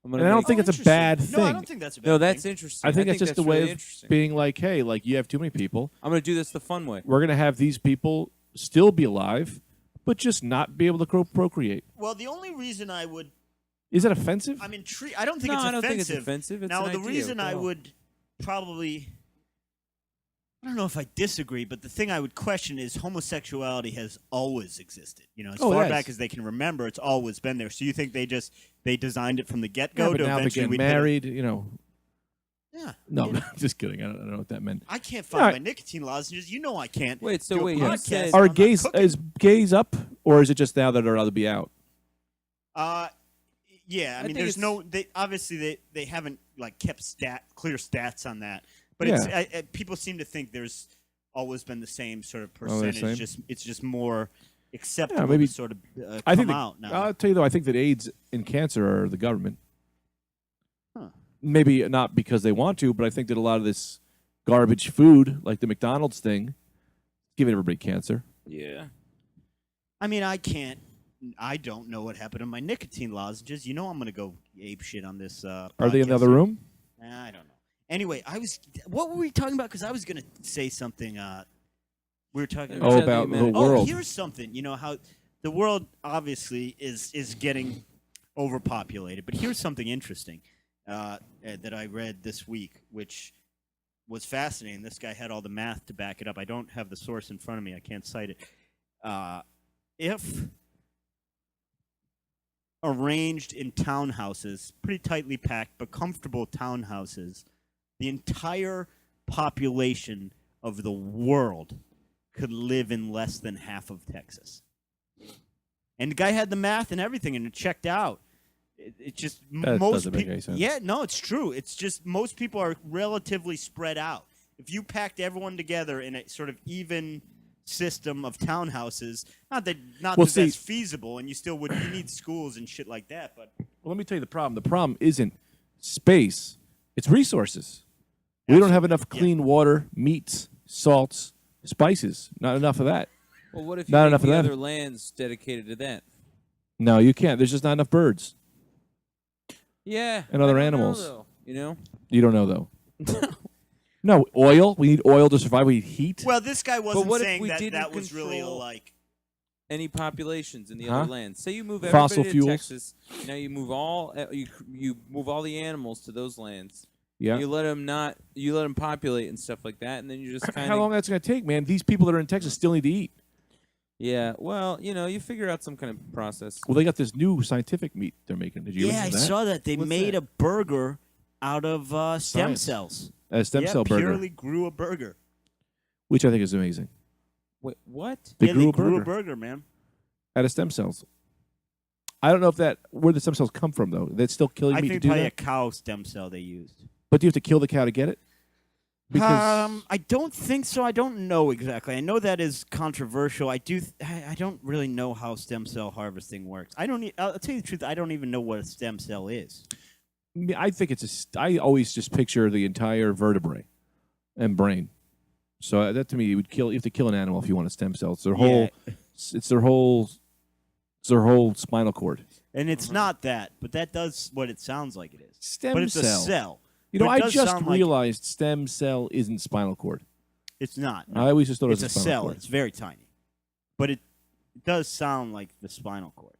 Speaker 3: I'm
Speaker 2: And
Speaker 3: gonna
Speaker 2: I don't
Speaker 3: make-
Speaker 2: think it's a
Speaker 1: interesting.
Speaker 2: bad
Speaker 1: No, I
Speaker 2: thing.
Speaker 1: don't think that's a bad
Speaker 3: No, that's
Speaker 1: thing.
Speaker 3: interesting.
Speaker 2: I think it's just
Speaker 3: that's
Speaker 2: a way
Speaker 3: really
Speaker 2: of
Speaker 3: interesting.
Speaker 2: being like, hey, like you have too many people.
Speaker 3: I'm gonna do this the fun way.
Speaker 2: We're gonna have these people still be alive, but just not be able to procreate.
Speaker 1: Well, the only reason I would,
Speaker 2: Is that offensive?
Speaker 1: I'm intrigued. I don't think
Speaker 3: No,
Speaker 1: it's
Speaker 3: I
Speaker 1: offensive.
Speaker 3: don't think it's offensive. It's
Speaker 1: Now,
Speaker 3: an
Speaker 1: the
Speaker 3: idea.
Speaker 1: reason I
Speaker 3: Wow.
Speaker 1: would probably, I don't know if I disagree, but the thing I would question is homosexuality has always existed. As
Speaker 2: Oh, it
Speaker 1: far
Speaker 2: has.
Speaker 1: back as they can remember, it's always been there. So you think they designed it from the
Speaker 2: Yeah,
Speaker 1: get-go
Speaker 2: but
Speaker 1: to
Speaker 2: now they're
Speaker 1: eventually
Speaker 2: getting
Speaker 1: we'd hit it?
Speaker 2: married.
Speaker 1: Yeah.
Speaker 2: No,
Speaker 1: Yeah.
Speaker 2: just kidding. I don't know what that meant.
Speaker 1: I can't find
Speaker 2: Yeah.
Speaker 1: my nicotine lozenges. You know I can't.
Speaker 3: Wait, so
Speaker 1: do a
Speaker 3: wait, you
Speaker 1: podcast
Speaker 3: said-
Speaker 1: when
Speaker 2: Are
Speaker 1: I'm not
Speaker 2: gays
Speaker 1: cooking.
Speaker 2: is gays up, or is it just now that they're allowed to be out?
Speaker 1: Yeah. I mean,
Speaker 3: think
Speaker 1: there's
Speaker 3: it's-
Speaker 1: no. They obviously they haven't kept clear stats on that. But
Speaker 2: Yeah.
Speaker 1: people seem to think there's always been the same sort of
Speaker 2: Oh, the
Speaker 1: percentage.
Speaker 2: same?
Speaker 1: It's just more acceptable
Speaker 2: maybe-
Speaker 1: to sort of
Speaker 2: I
Speaker 1: come
Speaker 2: think
Speaker 1: out now.
Speaker 2: I'll tell you though, I think that AIDS and cancer are the government.
Speaker 1: Huh.
Speaker 2: Maybe not because they want to, but I think that a lot of this garbage food, like the McDonald's thing, giving everybody cancer.
Speaker 3: Yeah.
Speaker 1: I mean, I don't know what happened to my nicotine lozenges. You know I'm going to go ape shit on this
Speaker 2: Are they in the
Speaker 1: podcast
Speaker 2: other
Speaker 1: here.
Speaker 2: room?
Speaker 1: I don't know. Anyway, what were we talking about? Because I was going to say something. We were talking
Speaker 3: Oh,
Speaker 2: About the
Speaker 3: Oh,
Speaker 2: world.
Speaker 1: here's something. You know how the world obviously is getting overpopulated, but here's something interesting that I read this week, which was fascinating. This guy had all the math to back it up. I don't have the source in front of me. I can't cite it. If arranged in townhouses, pretty tightly packed but comfortable townhouses, the entire population of the world could live in less than half of Texas. And the guy had the math and everything, and it checked out. It just
Speaker 2: That
Speaker 1: most
Speaker 2: doesn't make
Speaker 1: people.
Speaker 2: any sense.
Speaker 1: Yeah, no, it's true. It's just most people are relatively spread out. If you packed everyone together in a sort of even system of townhouses, not that
Speaker 2: See-
Speaker 1: that's feasible, and you need schools and shit like that. But
Speaker 2: Well, let me tell you the problem. The problem isn't space; it's resources. We don't have enough
Speaker 1: Yeah.
Speaker 2: clean water, meats, salts, spices. Not enough of that.
Speaker 3: Well, what if you
Speaker 2: Not
Speaker 3: make
Speaker 2: enough of
Speaker 3: the
Speaker 2: that.
Speaker 3: other lands dedicated to that?
Speaker 2: No, you can't. There's just not enough birds.
Speaker 3: Yeah.
Speaker 2: And other
Speaker 3: I don't know,
Speaker 2: animals.
Speaker 3: though, you know?
Speaker 2: You don't know though. No, oil. We need oil to survive. We need heat.
Speaker 1: well, this guy wasn't
Speaker 3: what if
Speaker 1: saying
Speaker 3: we
Speaker 1: that
Speaker 3: didn't
Speaker 1: that was really
Speaker 3: control-
Speaker 1: like.
Speaker 3: Any populations in the
Speaker 2: Huh?
Speaker 3: other lands. Say you move
Speaker 2: Fossil
Speaker 3: everybody
Speaker 2: fuels.
Speaker 3: to Texas. Now you move you move all the animals to those lands.
Speaker 2: Yeah.
Speaker 3: You let them populate and stuff like that, and then you just kind
Speaker 2: How long
Speaker 3: of
Speaker 2: that's going to take, man? These people that are in Texas still need to eat.
Speaker 3: yeah. Well, you figure out some kind of process.
Speaker 2: Well, they got this new scientific meat they're making. Did you
Speaker 1: Yeah, I
Speaker 2: listen to that?
Speaker 1: saw that they
Speaker 3: What's
Speaker 1: made
Speaker 3: that?
Speaker 1: a burger out of stem
Speaker 2: Science.
Speaker 1: cells.
Speaker 2: A stem
Speaker 1: Yeah,
Speaker 2: cell burger,
Speaker 1: purely grew a burger.
Speaker 2: which I think is amazing.
Speaker 3: Wait, what?
Speaker 2: They
Speaker 1: yeah,
Speaker 2: grew
Speaker 1: they
Speaker 2: a
Speaker 1: grew
Speaker 2: burger
Speaker 1: a burger, man.
Speaker 2: out of stem cells. I don't know if where the stem cells come from though. That's still killing
Speaker 1: I
Speaker 2: meat
Speaker 1: think
Speaker 2: to do
Speaker 1: probably
Speaker 2: that.
Speaker 1: a cow stem cell they used.
Speaker 2: But do you have to kill the cow to get it? Because
Speaker 1: I don't think so. I don't know exactly. I know that is controversial. I don't really know how stem cell harvesting works. I'll tell you the truth. I don't even know what a stem cell is.
Speaker 2: I think I always just picture the entire vertebrae and brain. So that to me, you have to kill an animal if you want a stem cell. It's their whole. It's their whole spinal cord.
Speaker 1: And it's not that, but that does what it sounds like it is.
Speaker 2: Stem
Speaker 1: but it's
Speaker 2: cell.
Speaker 1: a cell.
Speaker 2: You know,
Speaker 1: But it
Speaker 2: I
Speaker 1: does
Speaker 2: just
Speaker 1: sound like-
Speaker 2: realized stem cell isn't spinal cord.
Speaker 1: It's not.
Speaker 2: I always just thought
Speaker 1: It's
Speaker 2: it
Speaker 1: a
Speaker 2: was a spinal
Speaker 1: cell.
Speaker 2: cord.
Speaker 1: It's very tiny, but it does sound like the spinal cord.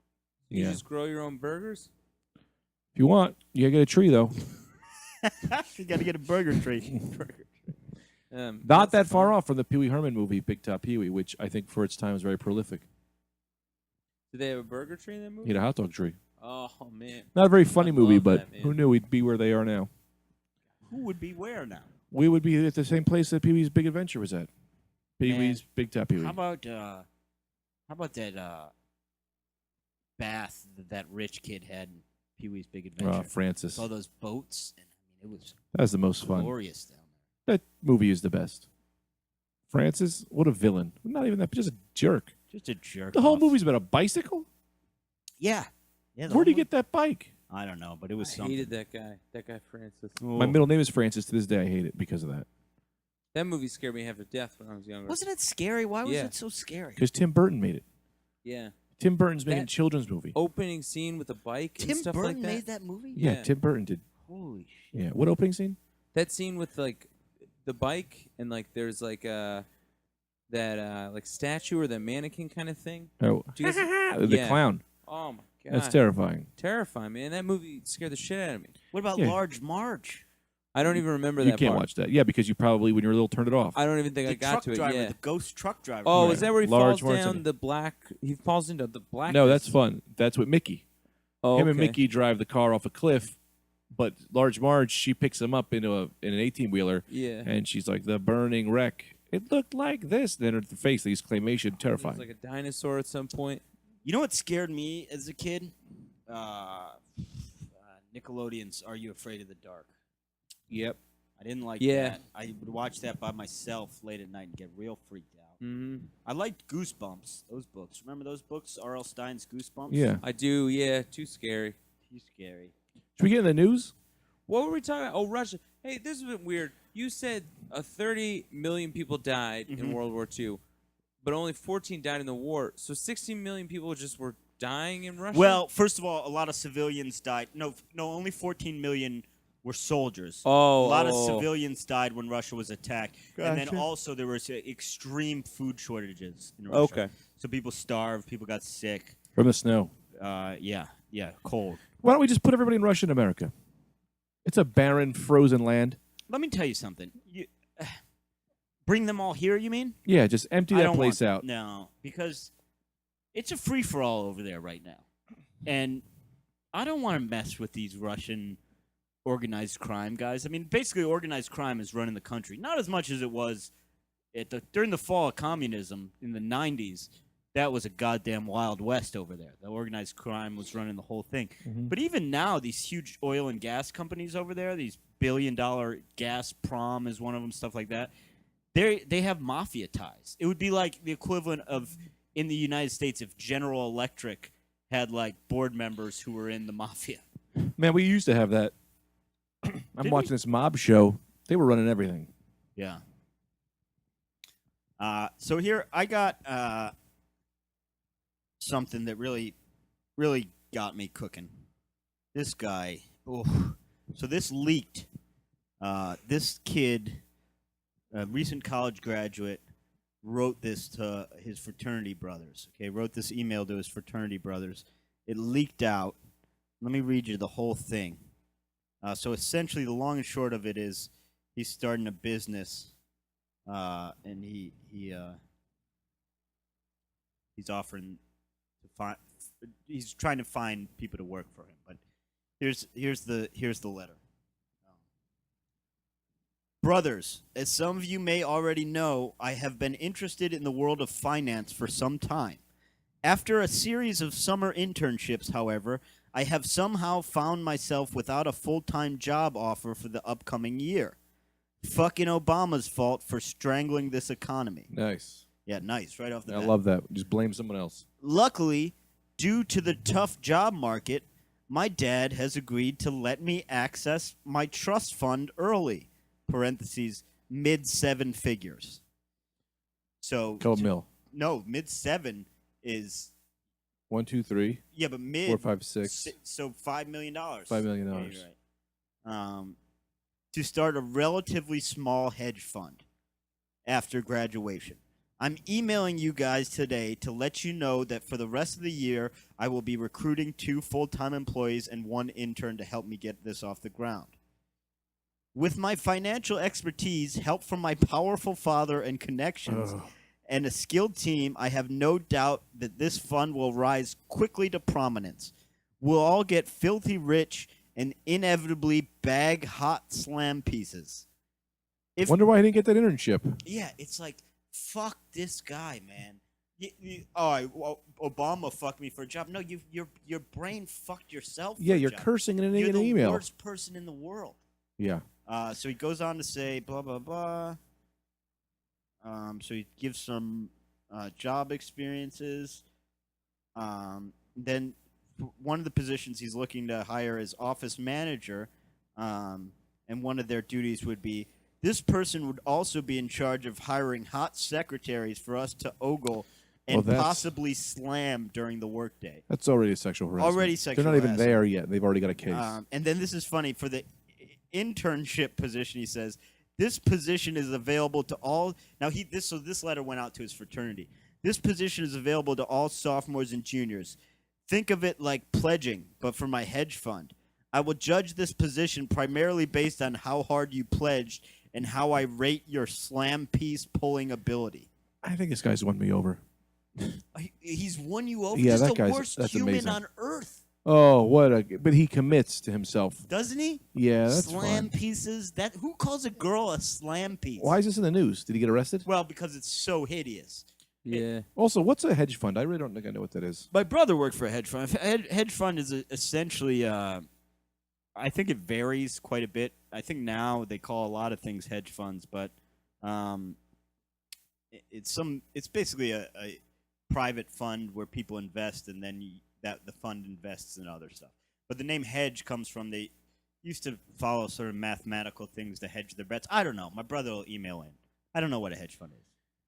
Speaker 3: You
Speaker 2: Yeah.
Speaker 3: just grow your own burgers?
Speaker 2: If you want, you gotta get a tree though.
Speaker 1: You got to get a burger tree.
Speaker 2: Not
Speaker 3: That's
Speaker 2: that far
Speaker 3: fun.
Speaker 2: off from the Pee Wee Herman movie, Big Top Pee Wee, which I think for its time was very prolific.
Speaker 3: Did they have a burger tree in that movie?
Speaker 2: He had a hot dog tree.
Speaker 3: Oh man.
Speaker 2: Not a very funny
Speaker 3: I
Speaker 2: movie,
Speaker 3: love
Speaker 2: but
Speaker 3: that, man.
Speaker 2: who knew we'd be where they are now?
Speaker 1: Who would be where now?
Speaker 2: We would be at the same place that Pee Wee's Big Adventure was at. Pee Wee's Big Top Pee Wee.
Speaker 1: How about that bath that rich kid had in Pee Wee's Big Adventure?
Speaker 2: Francis.
Speaker 1: All those boats, and I mean, it was
Speaker 2: That was the most fun.
Speaker 1: glorious down
Speaker 2: That movie is the best. Francis, what a villain. Not even that, but just a jerk.
Speaker 1: there. Just a jerk.
Speaker 2: The whole
Speaker 1: off.
Speaker 2: movie's about a bicycle?
Speaker 1: Yeah. Yeah.
Speaker 2: Where'd he get that bike?
Speaker 1: I don't know, but it was
Speaker 3: I
Speaker 1: something.
Speaker 3: hated that guy. That guy Francis.
Speaker 2: My middle name is Francis. To this day, I hate it because of that.
Speaker 3: That movie scared me half to death when I was younger.
Speaker 1: Wasn't it scary? Why was
Speaker 3: Yeah.
Speaker 1: it so scary?
Speaker 2: Because Tim Burton made it.
Speaker 3: Yeah.
Speaker 2: Tim Burton's making a
Speaker 3: That-
Speaker 2: children's movie.
Speaker 3: Opening scene with the bike and
Speaker 1: Tim
Speaker 3: stuff
Speaker 1: Burton
Speaker 3: like that.
Speaker 1: made that movie.
Speaker 2: Yeah,
Speaker 3: yeah.
Speaker 2: Tim Burton did.
Speaker 1: Holy shit!
Speaker 2: Yeah. What opening scene?
Speaker 3: That scene with like the bike and like there's like that like statue or the mannequin kind of thing.
Speaker 2: Oh,
Speaker 3: Do you guys-
Speaker 2: the
Speaker 3: Yeah.
Speaker 2: clown.
Speaker 3: Oh my god.
Speaker 2: That's terrifying.
Speaker 3: Terrifying, man. That movie scared the shit out of me.
Speaker 1: What about
Speaker 2: Yeah.
Speaker 1: Large Marge?
Speaker 3: I don't even remember
Speaker 2: You
Speaker 3: that
Speaker 2: can't
Speaker 3: part.
Speaker 2: watch that. Yeah, because you probably, when you were little, turned it off.
Speaker 3: I don't even think
Speaker 1: The
Speaker 3: I got
Speaker 1: truck
Speaker 3: to it.
Speaker 1: driver,
Speaker 3: Yeah.
Speaker 1: the ghost truck driver.
Speaker 3: Oh,
Speaker 2: Right.
Speaker 3: is that where he
Speaker 2: Large
Speaker 3: falls
Speaker 2: Martin.
Speaker 3: down the black? He falls into the black.
Speaker 2: No, that's fun. That's what Mickey.
Speaker 3: Oh,
Speaker 2: Him and
Speaker 3: okay.
Speaker 2: Mickey drive the car off a cliff, but Large Marge, she picks him up in an 18-wheeler,
Speaker 3: Yeah.
Speaker 2: and she's like, the burning wreck. It looked like this. Then her face, they use claymation,
Speaker 3: It
Speaker 2: terrifying.
Speaker 3: was like a dinosaur at some point.
Speaker 1: You know what scared me as a kid? Nickelodeon's "Are You Afraid of the Dark"?
Speaker 2: Yep.
Speaker 1: I didn't like
Speaker 3: Yeah.
Speaker 1: that. I would watch that by myself late at night and get real freaked out. I liked Goosebumps. Those books. Remember those books? R.L. Stein's Goosebumps.
Speaker 2: Yeah.
Speaker 3: I do. Yeah, too scary.
Speaker 1: Too scary.
Speaker 2: Should we get in the news?
Speaker 3: What were we talking about? Oh, Russia. Hey, this is a bit weird. You said 30 million people died in World War II, but only 14 died in the war. So 16 million people just were dying in Russia?
Speaker 1: Well, first of all, a lot of civilians died. No, only 14 million were soldiers.
Speaker 3: Oh,
Speaker 1: a lot of civilians died when Russia was attacked, and then
Speaker 2: Gotcha.
Speaker 1: also there was extreme food shortages in Russia.
Speaker 3: Okay.
Speaker 1: So people starved, people got sick.
Speaker 2: From the snow.
Speaker 1: Yeah, cold.
Speaker 2: Why don't we just put everybody in Russia and America? It's a barren, frozen land.
Speaker 1: Let me tell you something. Bring them all here, you mean?
Speaker 2: Yeah, just empty
Speaker 1: I
Speaker 2: that
Speaker 1: don't
Speaker 2: place
Speaker 1: want,
Speaker 2: out.
Speaker 1: No, because it's a free-for-all over there right now. And I don't want to mess with these Russian organized crime guys. I mean, basically organized crime is running the country. Not as much as it was during the fall of communism in the 90s. That was a goddamn Wild West over there. The organized crime was running the whole thing. But even now, these huge oil and gas companies over there, these billion-dollar Gazprom is one of them, stuff like that, they have mafia ties. It would be like the equivalent of, in the United States, if General Electric had, like, board members who were in the mafia.
Speaker 2: Man, we used to have that. I'm
Speaker 1: Did
Speaker 2: watching
Speaker 1: we?
Speaker 2: this mob show. They were running everything.
Speaker 1: Yeah. So here, I got something that really, really got me cooking. This guy, so this leaked. This kid, a recent college graduate, wrote this to his fraternity brothers. Okay, wrote this email to his fraternity brothers. It leaked out. Let me read you the whole thing. So essentially, the long and short of it is, he's starting a business, and he's offering to find. He's trying to find people to work for him. But here's the letter. Brothers, as some of you may already know, I have been interested in the world of finance for some time. After a series of summer internships, however, I have somehow found myself without a full-time job offer for the upcoming year. Fucking Obama's fault for strangling this economy.
Speaker 2: Nice.
Speaker 1: Yeah, nice, right off the
Speaker 2: I
Speaker 1: bat.
Speaker 2: love that. Just blame someone else.
Speaker 1: Luckily, due to the tough job market, my dad has agreed to let me access my trust fund early. Parentheses, mid-seven figures. So,
Speaker 2: Couple mil.
Speaker 1: no, mid-seven is,
Speaker 2: 1, 2, 3,
Speaker 1: yeah, but mid.
Speaker 2: 4, 5, 6.
Speaker 1: So $5 million.
Speaker 2: $5 million.
Speaker 1: Yeah, you're right. To start a relatively small hedge fund after graduation. I'm emailing you guys today to let you know that for the rest of the year, I will be recruiting 2 full-time employees and 1 intern to help me get this off the ground. With my financial expertise, help from my powerful father and connections, and a skilled team, I have no doubt that this fund will rise quickly to prominence. We'll all get filthy rich and inevitably bag hot slam pieces.
Speaker 2: Wonder why I didn't get that internship.
Speaker 1: Yeah, it's like, fuck this guy, man. Obama fucked me for a job. No, your brain fucked yourself.
Speaker 2: Yeah,
Speaker 1: for a
Speaker 2: you're
Speaker 1: job.
Speaker 2: cursing in an
Speaker 1: You're the
Speaker 2: email.
Speaker 1: worst person in the world.
Speaker 2: Yeah.
Speaker 1: So he goes on to say, blah, blah, blah. So he gives some job experiences. Then one of the positions he's looking to hire is office manager. And one of their duties would be, this person would also be in charge of hiring hot secretaries for us to ogle and possibly slam during the workday.
Speaker 2: That's already a sexual harassment.
Speaker 1: Already sexual
Speaker 2: They're not even
Speaker 1: harassment.
Speaker 2: there yet. They've already got a case.
Speaker 1: And then this is funny. For the internship position, he says, this position is available to all. Now, this letter went out to his fraternity. This position is available to all sophomores and juniors. Think of it like pledging, but for my hedge fund. I will judge this position primarily based on how hard you pledged and how I rate your slam piece pulling ability.
Speaker 2: I think this guy's won me over.
Speaker 1: He's won you over.
Speaker 2: Yeah,
Speaker 1: He's
Speaker 2: that
Speaker 1: the
Speaker 2: guy's-
Speaker 1: worst
Speaker 2: that's
Speaker 1: human
Speaker 2: amazing.
Speaker 1: on earth,
Speaker 2: Oh, but he commits to himself.
Speaker 1: doesn't he?
Speaker 2: Yeah, that's
Speaker 1: Slam
Speaker 2: fine.
Speaker 1: pieces. Who calls a girl a slam piece?
Speaker 2: Why is this in the news? Did he get arrested?
Speaker 1: Well, because it's so hideous.
Speaker 3: Yeah.
Speaker 2: Also, what's a hedge fund? I really don't think I know what that is.
Speaker 1: My brother worked for a hedge fund. Hedge fund is essentially, I think it varies quite a bit. I think now they call a lot of things hedge funds, but It's basically a private fund where people invest, and then that the fund invests in other stuff. But the name hedge comes from they used to follow sort of mathematical things to hedge their bets. I don't know. My brother will email in. I don't know what a hedge fund is.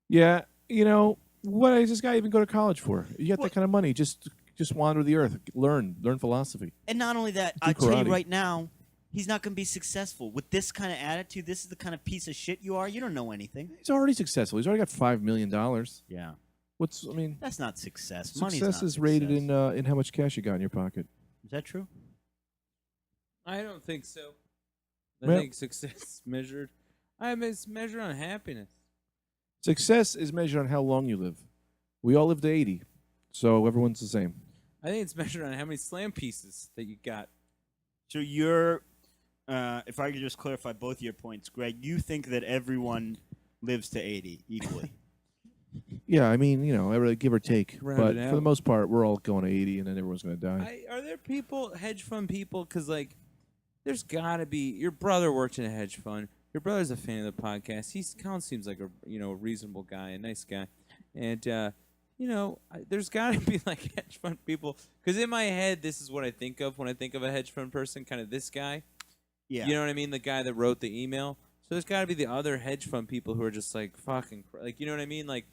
Speaker 2: Yeah, what does this guy even go to college for? You got that kind of money, just wander the earth, learn philosophy.
Speaker 1: And not only that,
Speaker 2: Do
Speaker 1: I tell
Speaker 2: karate.
Speaker 1: you right now, he's not going to be successful with this kind of attitude. This is the kind of piece of shit you are. You don't know anything.
Speaker 2: He's already successful. He's already got $5 million.
Speaker 1: Yeah, that's not success. Money's
Speaker 2: Success
Speaker 1: not
Speaker 2: is rated
Speaker 1: success.
Speaker 2: in how much cash you got in your pocket.
Speaker 1: Is that true?
Speaker 3: I don't think so. I
Speaker 2: Well-
Speaker 3: think success is measured. It's measured on happiness.
Speaker 2: Success is measured on how long you live. We all live to 80, so everyone's the same.
Speaker 3: I think it's measured on how many slam pieces that you got.
Speaker 1: So you're, if I could just clarify both your points, Greg, you think that everyone lives to 80 equally.
Speaker 2: Yeah, I mean, every give or take.
Speaker 3: Round
Speaker 2: But
Speaker 3: it
Speaker 2: for the
Speaker 3: out.
Speaker 2: most part, we're all going to 80, and then everyone's going to die.
Speaker 3: Are there people, hedge fund people? Because there's got to be. Your brother worked in a hedge fund. Your brother's a fan of the podcast. Colin seems like a reasonable guy, a nice guy, and there's got to be like hedge fund people. Because in my head, this is what I think of when I think of a hedge fund person. Kind of this guy.
Speaker 1: Yeah.
Speaker 3: You know what I mean? The guy that wrote the email. So there's got to be the other hedge fund people who are just like fucking you know what I mean? Like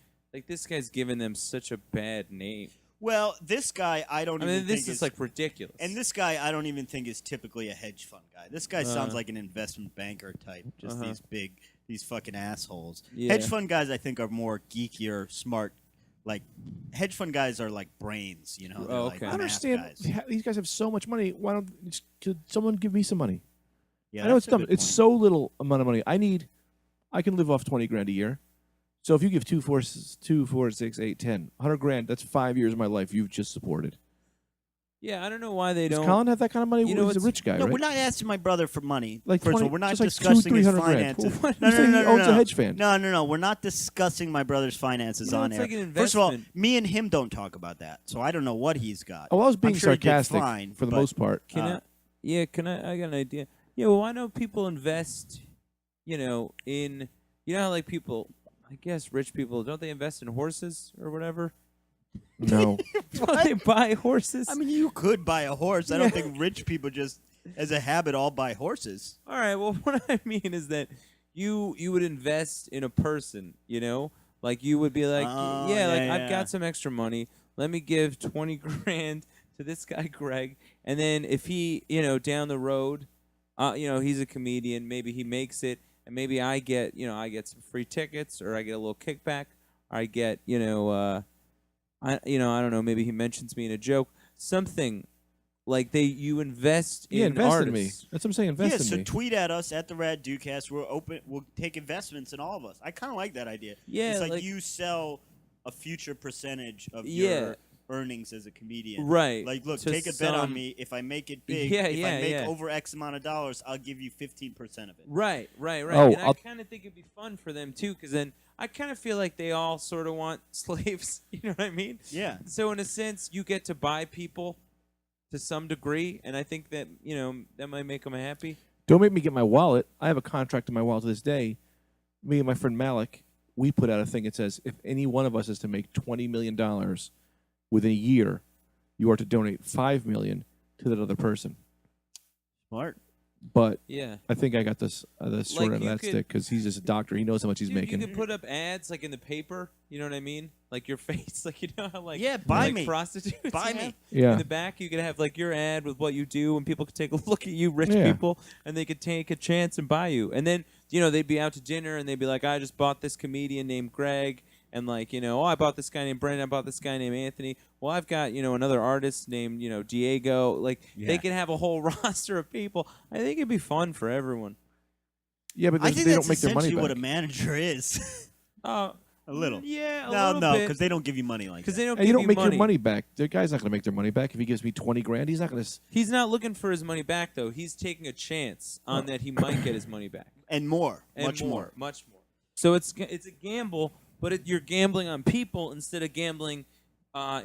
Speaker 3: this guy's giving them such a bad name.
Speaker 1: Well, this guy, I don't even
Speaker 3: This
Speaker 1: think
Speaker 3: is like ridiculous.
Speaker 1: And this guy, I don't even think is typically a hedge fund guy. This guy sounds like an investment banker type. Just these fucking assholes.
Speaker 3: Yeah.
Speaker 1: Hedge fund guys, I think, are more geekier, smart. Like, hedge fund guys are like brains, They're
Speaker 3: Oh,
Speaker 1: like
Speaker 3: okay.
Speaker 2: I
Speaker 1: math
Speaker 2: understand.
Speaker 1: guys.
Speaker 2: These guys have so much money. Why don't could someone give me some money?
Speaker 1: Yeah,
Speaker 2: I know it's
Speaker 1: that's a
Speaker 2: dumb.
Speaker 1: good
Speaker 2: It's
Speaker 1: point.
Speaker 2: so little amount of money. I can live off 20 grand a year. So if you give 2, 4, 6, 8, 10, 100 grand, that's 5 years of my life you've just supported.
Speaker 3: yeah, I don't know why they
Speaker 2: Does
Speaker 3: don't.
Speaker 2: Colin have that kind of money?
Speaker 3: You know,
Speaker 2: He's a
Speaker 3: it's-
Speaker 2: rich guy,
Speaker 1: No,
Speaker 2: right?
Speaker 1: we're not asking my brother for money.
Speaker 2: Like
Speaker 1: First of
Speaker 2: 20
Speaker 1: all, we're not
Speaker 2: just like
Speaker 1: discussing his
Speaker 2: 200-300 grand.
Speaker 1: finances.
Speaker 2: Well,
Speaker 1: No,
Speaker 2: you said he owns a hedge fund.
Speaker 1: No. We're not discussing my brother's finances on
Speaker 3: it's
Speaker 1: air.
Speaker 3: like an
Speaker 1: First of all,
Speaker 3: investment.
Speaker 1: me and him don't talk about that, so I don't know what he's got.
Speaker 2: Oh, I was being
Speaker 1: I'm sure he did
Speaker 2: sarcastic
Speaker 1: fine,
Speaker 2: for the
Speaker 1: but-
Speaker 2: most part.
Speaker 3: Can I? Yeah, can I? I got an idea. Yeah, well, I know people invest. In how like people, I guess rich people don't they invest in horses or whatever?
Speaker 2: No.
Speaker 3: Don't they buy horses?
Speaker 1: I mean, you could buy a horse. I don't think rich people just, as a habit, all buy horses.
Speaker 3: all right. Well, what I mean is that you would invest in a person. Like you would be like,
Speaker 1: Oh,
Speaker 3: I've
Speaker 1: yeah.
Speaker 3: got some extra money. Let me give 20 grand to this guy Greg, and then if he, down the road, he's a comedian. Maybe he makes it, and maybe I get some free tickets, or I get a little kickback, or I get, I don't know. Maybe he mentions me in a joke, something like you invest in
Speaker 2: invest
Speaker 3: artists.
Speaker 2: in me. That's what I'm saying. Invest
Speaker 1: Yeah,
Speaker 2: in
Speaker 1: so
Speaker 2: me.
Speaker 1: tweet at us at the Rad Dudecast. We're open. We'll take investments in all of us. I kind of like that idea.
Speaker 3: Yeah,
Speaker 1: it's like
Speaker 3: like-
Speaker 1: you sell a future percentage of
Speaker 3: Yeah.
Speaker 1: your earnings as a comedian.
Speaker 3: Right.
Speaker 1: Like, look,
Speaker 3: To
Speaker 1: take a bet on
Speaker 3: some-
Speaker 1: me. If I make it big,
Speaker 3: Yeah,
Speaker 1: if I
Speaker 3: yeah,
Speaker 1: make
Speaker 3: yeah.
Speaker 1: over X amount of dollars, I'll give you 15% of it.
Speaker 3: Right.
Speaker 2: Oh,
Speaker 3: And I
Speaker 2: I'll-
Speaker 3: kind of think it'd be fun for them too, because then I kind of feel like they all sort of want slaves. You know what I mean?
Speaker 1: Yeah.
Speaker 3: So in a sense, you get to buy people to some degree, and I think that that might make them happy.
Speaker 2: Don't make me get my wallet. I have a contract in my wallet to this day. Me and my friend Malik, we put out a thing that says if any one of us is to make $20 million within a year, you are to donate $5 million to that other person.
Speaker 1: Smart.
Speaker 2: But
Speaker 3: Yeah.
Speaker 2: I think I got this the short
Speaker 3: Like,
Speaker 2: end of
Speaker 3: you
Speaker 2: that
Speaker 3: could-
Speaker 2: stick because he's just a doctor. He knows how much he's
Speaker 3: Dude,
Speaker 2: making.
Speaker 3: You could put up ads like in the paper. You know what I mean? Like your face, like how like
Speaker 1: Yeah, buy
Speaker 3: like
Speaker 1: me.
Speaker 3: prostitutes
Speaker 1: Buy
Speaker 3: have.
Speaker 1: me.
Speaker 2: Yeah.
Speaker 3: In the back, you could have like your ad with what you do, and people could take a look at you, rich
Speaker 2: Yeah.
Speaker 3: people, and they could take a chance and buy you. And then they'd be out to dinner, and they'd be like, "I just bought this comedian named Greg." And I bought this guy named Brandon. I bought this guy named Anthony. Well, I've got another artist named Diego. Like
Speaker 1: Yeah.
Speaker 3: they could have a whole roster of people. I think it'd be fun for everyone.
Speaker 2: Yeah, but
Speaker 1: I think
Speaker 2: they
Speaker 1: that's
Speaker 2: don't make their money
Speaker 1: essentially
Speaker 2: back.
Speaker 1: what a manager is.
Speaker 3: Uh,
Speaker 1: A little.
Speaker 3: Yeah, a
Speaker 1: No,
Speaker 3: little
Speaker 1: no,
Speaker 3: bit.
Speaker 1: because they don't give you money like
Speaker 3: Because
Speaker 1: that.
Speaker 3: they don't
Speaker 2: And
Speaker 3: give
Speaker 2: you don't make
Speaker 3: money.
Speaker 2: your money back. The guy's not going to make their money back. If he gives me 20 grand, he's not going to.
Speaker 3: He's not looking for his money back, though. He's taking a chance on that he might get his money back.
Speaker 1: And more.
Speaker 3: And
Speaker 1: much more.
Speaker 3: Much more. So it's a gamble, but you're gambling on people instead of gambling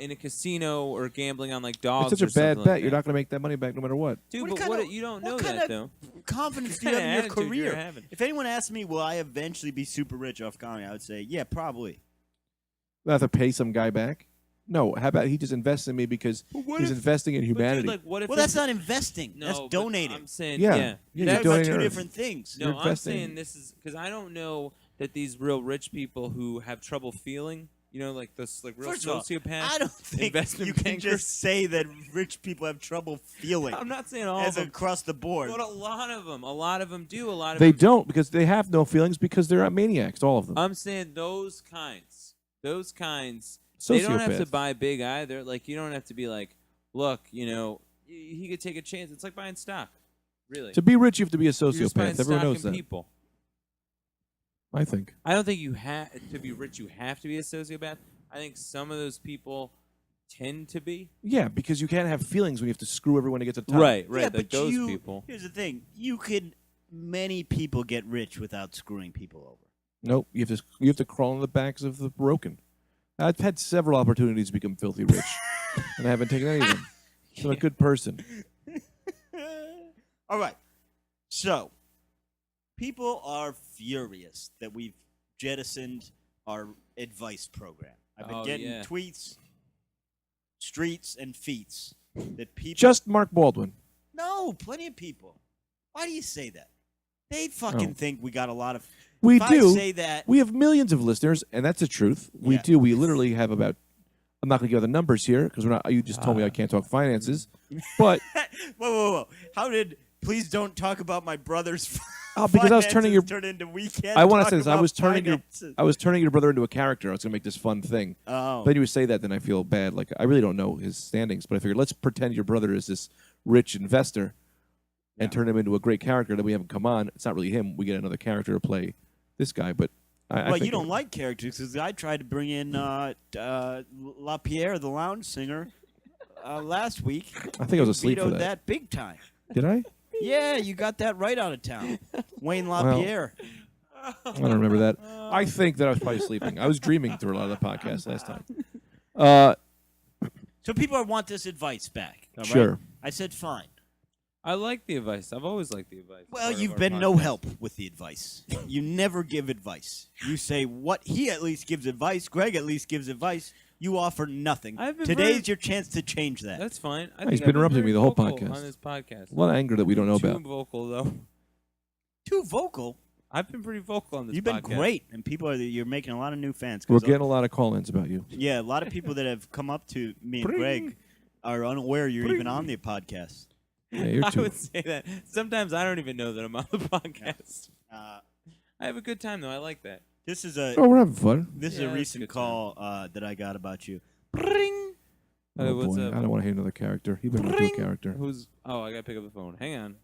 Speaker 3: in a casino or gambling on like dogs.
Speaker 2: It's such a
Speaker 3: or something
Speaker 2: bad
Speaker 3: like
Speaker 2: bet.
Speaker 3: that.
Speaker 2: You're not going to make that money back no matter what.
Speaker 3: Dude,
Speaker 1: What
Speaker 3: but
Speaker 1: kind
Speaker 3: what
Speaker 1: of-
Speaker 3: you don't know
Speaker 1: what kind
Speaker 3: that
Speaker 1: of
Speaker 3: though.
Speaker 1: confidence do you
Speaker 3: What
Speaker 1: have in your
Speaker 3: attitude you're
Speaker 1: career?
Speaker 3: having?
Speaker 1: If anyone asked me, will I eventually be super rich off comedy? I would say, yeah, probably.
Speaker 2: I have to pay some guy back. No, how about he just invests in me because he's investing in
Speaker 3: But
Speaker 2: humanity?
Speaker 3: dude, like, what if
Speaker 1: Well, that's
Speaker 3: it's-
Speaker 1: not investing.
Speaker 3: No,
Speaker 1: that's
Speaker 3: but
Speaker 1: donating.
Speaker 3: I'm saying,
Speaker 2: Yeah.
Speaker 3: yeah.
Speaker 2: Yeah,
Speaker 1: You're
Speaker 2: you're
Speaker 1: talking about
Speaker 2: donating
Speaker 1: two
Speaker 2: Earth.
Speaker 1: different things.
Speaker 3: No,
Speaker 2: You're
Speaker 3: I'm
Speaker 2: investing.
Speaker 3: saying this is because I don't know that these real rich people who have trouble feeling, like this, like real
Speaker 1: First of all,
Speaker 3: sociopaths.
Speaker 1: I don't think
Speaker 3: investment
Speaker 1: you can
Speaker 3: bankers.
Speaker 1: just say that rich people have trouble feeling
Speaker 3: I'm not saying all
Speaker 1: as
Speaker 3: of them,
Speaker 1: across the board.
Speaker 3: but a lot of them do. A lot of
Speaker 2: They
Speaker 3: them.
Speaker 2: don't because they have no feelings because they're maniacs, all of them.
Speaker 3: I'm saying those kinds. They don't have to
Speaker 2: Sociopaths.
Speaker 3: buy big either. Like you don't have to be like, look, he could take a chance. It's like buying stock, really.
Speaker 2: To be rich, you have to be a
Speaker 3: You're just buying
Speaker 2: sociopath. Everyone
Speaker 3: stock
Speaker 2: knows
Speaker 3: in
Speaker 2: that.
Speaker 3: people.
Speaker 2: I think.
Speaker 3: I don't think you have to be rich. You have to be a sociopath. I think some of those people tend to be.
Speaker 2: Yeah, because you can't have feelings when you have to screw everyone to get to the top.
Speaker 3: Right.
Speaker 1: Yeah,
Speaker 3: Like
Speaker 1: but
Speaker 3: those people.
Speaker 1: Here's the thing: many people get rich without screwing people over.
Speaker 2: Nope. You have to crawl on the backs of the broken. I've had several opportunities to become filthy rich, and I haven't taken any of them. I'm a good person.
Speaker 1: All right. So, people are furious that we've jettisoned our advice program. I've been
Speaker 3: Oh,
Speaker 1: getting
Speaker 3: yeah.
Speaker 1: tweets, streets, and feats that people.
Speaker 2: Just Mark Baldwin.
Speaker 1: No, plenty of people. Why do you say that? They fucking
Speaker 2: Oh.
Speaker 1: think we got a lot of.
Speaker 2: We
Speaker 1: if
Speaker 2: do.
Speaker 1: I say that.
Speaker 2: We have millions of listeners, and that's the truth. We
Speaker 1: Yeah.
Speaker 2: do. We literally have about. I'm not going to give the numbers here because we're not. You just told me I can't talk finances, but
Speaker 1: Whoa. How did. Please don't talk about my brother's.
Speaker 2: because I was turning your.
Speaker 1: Turn into weekend.
Speaker 2: I want to
Speaker 1: talk
Speaker 2: say this. I
Speaker 1: about
Speaker 2: was turning
Speaker 1: finances.
Speaker 2: I was turning your brother into a character. I was going to make this fun thing.
Speaker 1: Oh.
Speaker 2: Then you would say that, then I feel bad. Like I really don't know his standings, but I figured let's pretend your brother is this rich investor, and turn him into a great character that we haven't come on. It's not really him. We get another character to play this guy, but I
Speaker 1: Well,
Speaker 2: think
Speaker 1: you don't like characters because I tried to bring in LaPierre, the lounge singer, last week.
Speaker 2: I think I was asleep for
Speaker 1: Vetoed
Speaker 2: that.
Speaker 1: that big time.
Speaker 2: Did I?
Speaker 1: Yeah, you got that right out of town. Wayne LaPierre.
Speaker 2: I don't remember that. I think that I was probably sleeping. I was dreaming through a lot of the podcast last time.
Speaker 1: So people want this advice back. all right?
Speaker 2: Sure.
Speaker 1: I said fine.
Speaker 3: I like the advice. I've always liked the advice.
Speaker 1: Well,
Speaker 3: Part of
Speaker 1: you've
Speaker 3: our
Speaker 1: been no
Speaker 3: podcast.
Speaker 1: help with the advice. You never give advice. You say what he at least gives advice. Greg at least gives advice. You offer nothing.
Speaker 3: I've been
Speaker 1: Today's
Speaker 3: very-
Speaker 1: your chance to change that.
Speaker 3: That's fine. I
Speaker 2: He's
Speaker 3: think
Speaker 2: been
Speaker 3: I've
Speaker 2: interrupting
Speaker 3: very
Speaker 2: me the whole
Speaker 3: vocal
Speaker 2: podcast.
Speaker 3: on this podcast.
Speaker 2: A lot of anger that we don't know
Speaker 3: Too
Speaker 2: about.
Speaker 3: vocal though.
Speaker 1: Too vocal.
Speaker 3: I've been pretty vocal on this.
Speaker 1: You've been
Speaker 3: podcast.
Speaker 1: great, and people are. You're making a lot of new fans. 'cause
Speaker 2: We're getting a lot of call-ins about you.
Speaker 1: yeah, a lot of people that have come up to me and
Speaker 2: Bring.
Speaker 1: Greg are unaware you're
Speaker 2: Bring.
Speaker 1: even on the podcast.
Speaker 2: Yeah, you're
Speaker 3: I
Speaker 2: too.
Speaker 3: would say that sometimes I don't even know that I'm on the podcast.
Speaker 1: Uh,
Speaker 3: I have a good time though. I like that.
Speaker 1: this is a
Speaker 2: Oh, we're having fun.
Speaker 1: this is
Speaker 3: Yeah,
Speaker 1: a
Speaker 3: that's
Speaker 1: recent
Speaker 3: good
Speaker 1: call that I got about you. Bring.
Speaker 2: Oh,
Speaker 3: what's
Speaker 2: boy.
Speaker 3: up?
Speaker 2: I don't want to hear another character. He better not do a character.
Speaker 3: Who's? Oh, I gotta pick up the phone. Hang on.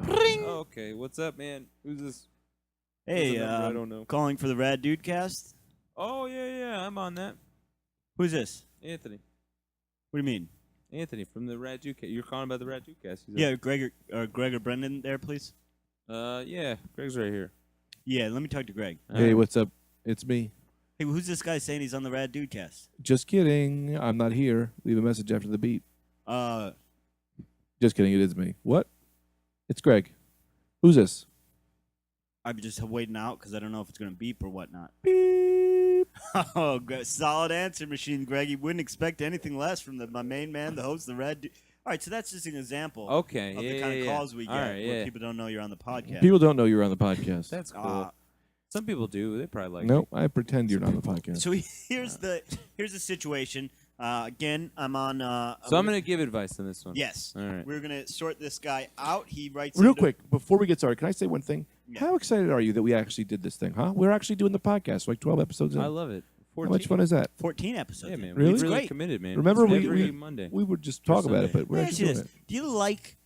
Speaker 1: Bring.
Speaker 3: Oh, okay. What's up, man? Who's this?
Speaker 1: Hey,
Speaker 3: What's the number? I don't know.
Speaker 1: calling for the Rad Dudecast.
Speaker 3: Oh yeah. I'm on that.
Speaker 1: Who's this?
Speaker 3: Anthony.
Speaker 1: What do you mean?
Speaker 3: Anthony from the Rad Dudecast. You're calling about the Rad Dudecast.
Speaker 1: Yeah, Greg or Brendan there, please.
Speaker 3: Yeah. Greg's right here.
Speaker 1: Yeah, let me talk to Greg.
Speaker 2: Hey, what's up? It's me.
Speaker 1: Hey, who's this guy saying he's on the Rad Dudecast?
Speaker 2: Just kidding. I'm not here. Leave a message after the beep.
Speaker 1: Uh,
Speaker 2: Just kidding. It is me. What? It's Greg. Who's this?
Speaker 1: I'm just waiting out because I don't know if it's going to beep or whatnot.
Speaker 2: Beep.
Speaker 1: Oh, solid answer machine, Greg. You wouldn't expect anything less from my main man, the host of the Rad. All right, so that's just an example
Speaker 3: Okay.
Speaker 1: of
Speaker 3: yeah,
Speaker 1: the kind
Speaker 3: yeah,
Speaker 1: of
Speaker 3: yeah.
Speaker 1: calls we get
Speaker 3: All right,
Speaker 1: where
Speaker 3: yeah.
Speaker 1: people don't know you're on the podcast.
Speaker 2: People don't know you're on the podcast.
Speaker 3: That's cool.
Speaker 1: Uh,
Speaker 3: Some people do. They probably like.
Speaker 2: Nope. I pretend you're not on the podcast.
Speaker 1: So here's the situation. Again, I'm on.
Speaker 3: So I'm gonna give advice on this one.
Speaker 1: Yes.
Speaker 3: All right.
Speaker 1: We're gonna sort this guy out. He writes
Speaker 2: Real
Speaker 1: into-
Speaker 2: quick, before we get started, can I say one thing?
Speaker 1: Yeah.
Speaker 2: How excited are you that we actually did this thing, huh? We're actually doing the podcast, like 12 episodes in.
Speaker 3: I love it.
Speaker 2: How
Speaker 3: 14.
Speaker 2: much fun is that?
Speaker 1: 14 episodes.
Speaker 3: Yeah,
Speaker 1: in.
Speaker 3: man.
Speaker 2: Really?
Speaker 3: We're really
Speaker 1: Great.
Speaker 3: committed, man.
Speaker 2: Remember,
Speaker 3: It's
Speaker 2: we-
Speaker 3: every
Speaker 2: we-
Speaker 3: Monday.
Speaker 2: We would just talk about it,
Speaker 3: Sunday.
Speaker 2: but we're
Speaker 1: Let me ask you
Speaker 2: actually doing
Speaker 1: this.
Speaker 2: it.
Speaker 1: Do you like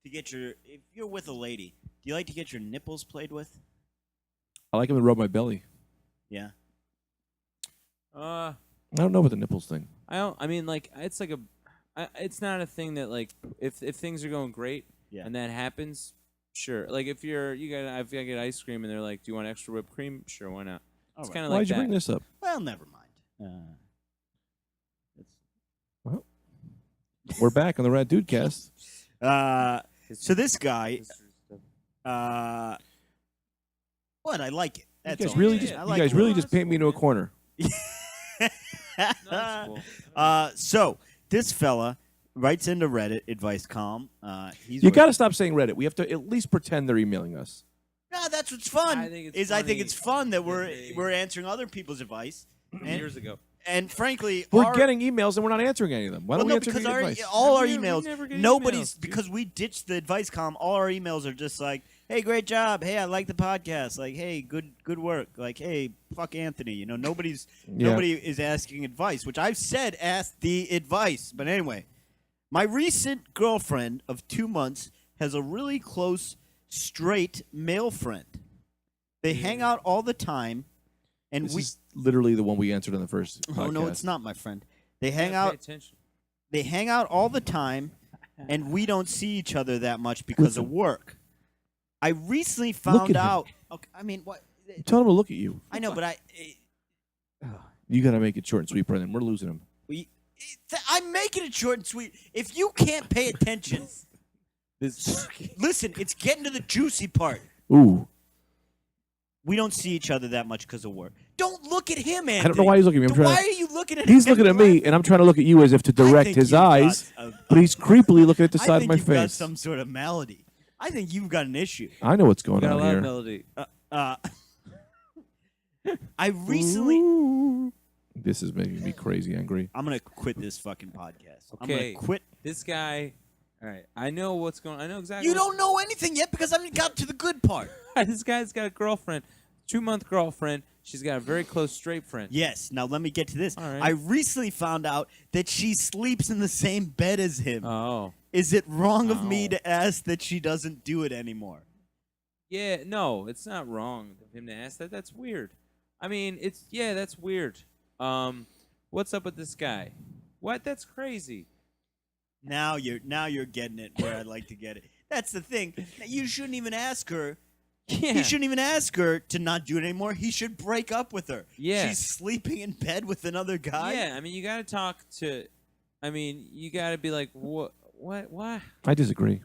Speaker 1: to get your if you're with a lady? Do you like to get your nipples played with?
Speaker 2: I like him to rub my belly.
Speaker 1: Yeah.
Speaker 2: I don't know about the nipples thing.
Speaker 3: I don't. I mean, like, it's like it's not a thing that like if things are going great
Speaker 1: Yeah.
Speaker 3: and that happens, sure. Like if if I get ice cream and they're like, "Do you want extra whipped cream?" Sure, why not?
Speaker 1: All
Speaker 3: It's
Speaker 1: right.
Speaker 3: kind of
Speaker 2: Why'd
Speaker 3: like
Speaker 2: you
Speaker 3: that.
Speaker 2: bring this up?
Speaker 1: Well, never mind.
Speaker 2: We're back on the Rad Dudecast.
Speaker 1: So this guy, what? I like it. That's
Speaker 2: You guys
Speaker 1: all.
Speaker 2: really
Speaker 1: I
Speaker 2: just
Speaker 1: like
Speaker 2: you guys
Speaker 1: it.
Speaker 2: really just paint me into a corner.
Speaker 3: That's cool.
Speaker 1: So this fella writes into Reddit advice column.
Speaker 2: You got to stop saying Reddit. We have to at least pretend they're emailing us.
Speaker 1: No, that's what's fun.
Speaker 3: I think
Speaker 1: it's fun that
Speaker 3: they-
Speaker 1: we're answering other people's advice. And,
Speaker 3: Years ago.
Speaker 1: and frankly,
Speaker 2: We're getting emails and we're not answering any of them. Why don't we answer
Speaker 1: because
Speaker 2: any
Speaker 1: our,
Speaker 2: advice?
Speaker 1: all our
Speaker 3: We
Speaker 1: emails,
Speaker 3: never get
Speaker 1: nobody's
Speaker 3: emails, dude.
Speaker 1: because we ditched the advice column. All our emails are just like, "Hey, great job. Hey, I like the podcast. Like, hey, good work. Like, hey, fuck Anthony." You know, nobody is asking advice, which I've said ask the advice. But anyway, my recent girlfriend of 2 months has a really close straight male friend. They hang out all the time, and
Speaker 2: This is literally the one we answered on the first podcast.
Speaker 1: Oh no, it's not, my friend. They
Speaker 3: Pay
Speaker 1: hang out.
Speaker 3: attention.
Speaker 1: They hang out all the time, and we don't see each other that much because of work. I recently found
Speaker 2: at him.
Speaker 1: out. Okay, I mean, what?
Speaker 2: Tell him to look at you.
Speaker 1: I know, but
Speaker 2: You got to make it short and sweet, Brendan. We're losing him.
Speaker 1: I'm making it short and sweet. If you can't pay attention, listen. It's getting to the juicy part.
Speaker 2: Ooh.
Speaker 1: We don't see each other that much because of work. Don't look at him, Anthony.
Speaker 2: I don't know why he's looking at me. I'm
Speaker 1: Why
Speaker 2: trying
Speaker 1: are you looking at
Speaker 2: to, he's
Speaker 1: him?
Speaker 2: looking at me, and I'm trying to look at you as if to
Speaker 1: I
Speaker 2: direct
Speaker 1: think
Speaker 2: his
Speaker 1: you've got
Speaker 2: eyes, but he's creepily looking at the
Speaker 1: I
Speaker 2: side of
Speaker 1: think
Speaker 2: my
Speaker 1: you've got
Speaker 2: face.
Speaker 1: some sort of malady. I think you've got an issue.
Speaker 2: I know what's going
Speaker 3: Got a
Speaker 2: on
Speaker 3: lot of
Speaker 2: here.
Speaker 3: melody.
Speaker 1: I recently.
Speaker 2: Ooh. This is making me crazy angry.
Speaker 1: I'm gonna quit this fucking podcast. I'm
Speaker 3: Okay.
Speaker 1: gonna quit.
Speaker 3: This guy. All right. I know what's going on. I know exactly.
Speaker 1: You don't know anything yet because I haven't got to the good part.
Speaker 3: This guy's got a girlfriend, 2-month girlfriend. She's got a very close straight friend.
Speaker 1: Yes. Now let me get to this.
Speaker 3: All right.
Speaker 1: I recently found out that she sleeps in the same bed as him.
Speaker 3: Oh.
Speaker 1: Is it wrong of me
Speaker 3: Oh.
Speaker 1: to ask that she doesn't do it anymore?
Speaker 3: Yeah. No, it's not wrong of him to ask that. That's weird. I mean, that's weird. What's up with this guy? What? That's crazy.
Speaker 1: Now you're getting it where I'd like to get it. That's the thing. You shouldn't even ask her.
Speaker 3: Yeah.
Speaker 1: He shouldn't even ask her to not do it anymore. He should break up with her.
Speaker 3: Yeah.
Speaker 1: She's sleeping in bed with another guy.
Speaker 3: Yeah. I mean, you got to talk to. I mean, you got to be like, what? What?
Speaker 2: I disagree.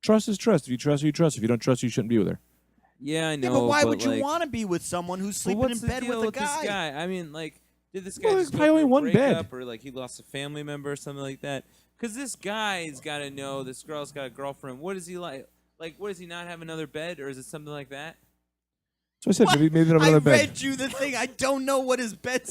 Speaker 2: Trust is trust. If you trust her, you trust her. If you don't trust her, you shouldn't be with her.
Speaker 3: Yeah, I know.
Speaker 1: Yeah, but why would you
Speaker 3: like,
Speaker 1: want to be with someone who's
Speaker 3: but
Speaker 1: sleeping
Speaker 3: what's
Speaker 1: in
Speaker 3: the
Speaker 1: bed
Speaker 3: deal
Speaker 1: with a
Speaker 3: this guy? I mean, like, did this guy
Speaker 2: Well,
Speaker 3: just
Speaker 2: there's
Speaker 3: go
Speaker 2: probably
Speaker 3: through a
Speaker 2: only one bed.
Speaker 3: breakup, or like he lost a family member or something like that? Because this guy's got to know this girl's got a girlfriend. What is he like? Like, what does he not have another bed, or is it something like that?
Speaker 2: So I said maybe they don't have
Speaker 1: I
Speaker 2: another bed.
Speaker 1: read you the thing. I don't know what his bed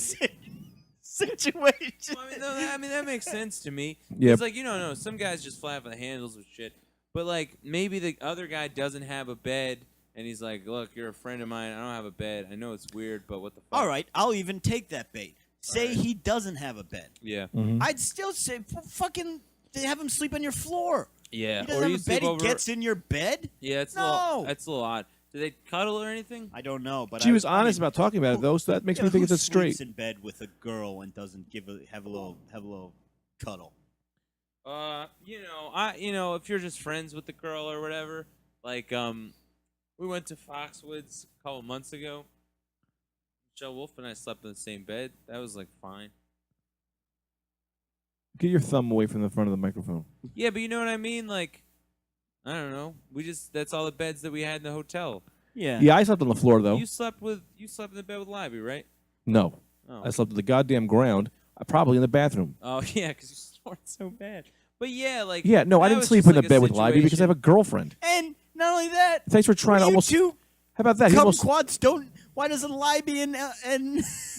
Speaker 1: situation.
Speaker 3: Well, I mean, that makes sense to me.
Speaker 2: Yep.
Speaker 3: It's like, no, some guys just fly off the handles with shit. But, like, maybe the other guy doesn't have a bed, and he's like, look, you're a friend of mine. I don't have a bed. I know it's weird, but what the fuck?
Speaker 1: All right, I'll even take that bait. Say
Speaker 3: right.
Speaker 1: he doesn't have a bed.
Speaker 3: Yeah.
Speaker 2: Mhm.
Speaker 1: I'd still say fucking have him sleep on your floor.
Speaker 3: Yeah.
Speaker 1: He doesn't have a bed. He
Speaker 3: over.
Speaker 1: gets in your bed.
Speaker 3: Yeah, it's
Speaker 1: No.
Speaker 3: that's a little odd. Do they cuddle or anything?
Speaker 1: I don't know, but
Speaker 2: She was honest about talking about it, though, so that makes me think it's a straight.
Speaker 1: Sleeps in bed with a girl and doesn't have a little cuddle.
Speaker 3: If you're just friends with the girl or whatever, like, we went to Foxwoods a couple months ago. Michelle Wolf and I slept in the same bed. That was like fine.
Speaker 2: Get your thumb away from the front of the microphone.
Speaker 3: Yeah, but you know what I mean? Like, I don't know. That's all the beds that we had in the hotel.
Speaker 1: Yeah.
Speaker 2: Yeah, I slept on the floor, though.
Speaker 3: You slept in the bed with Libby, right?
Speaker 2: No.
Speaker 3: Oh.
Speaker 2: I slept on the goddamn ground, probably in the bathroom.
Speaker 3: Oh yeah, because you snored so bad. But yeah, like
Speaker 2: Yeah, no, I
Speaker 3: that
Speaker 2: didn't
Speaker 3: was
Speaker 2: sleep
Speaker 3: just
Speaker 2: in the
Speaker 3: like a
Speaker 2: bed with Libby because I have a
Speaker 3: situation.
Speaker 2: girlfriend.
Speaker 1: And not only that,
Speaker 2: Thanks for trying to
Speaker 1: you
Speaker 2: almost.
Speaker 1: two
Speaker 2: How about that? He almost.
Speaker 1: kumquats don't. Why doesn't Libby and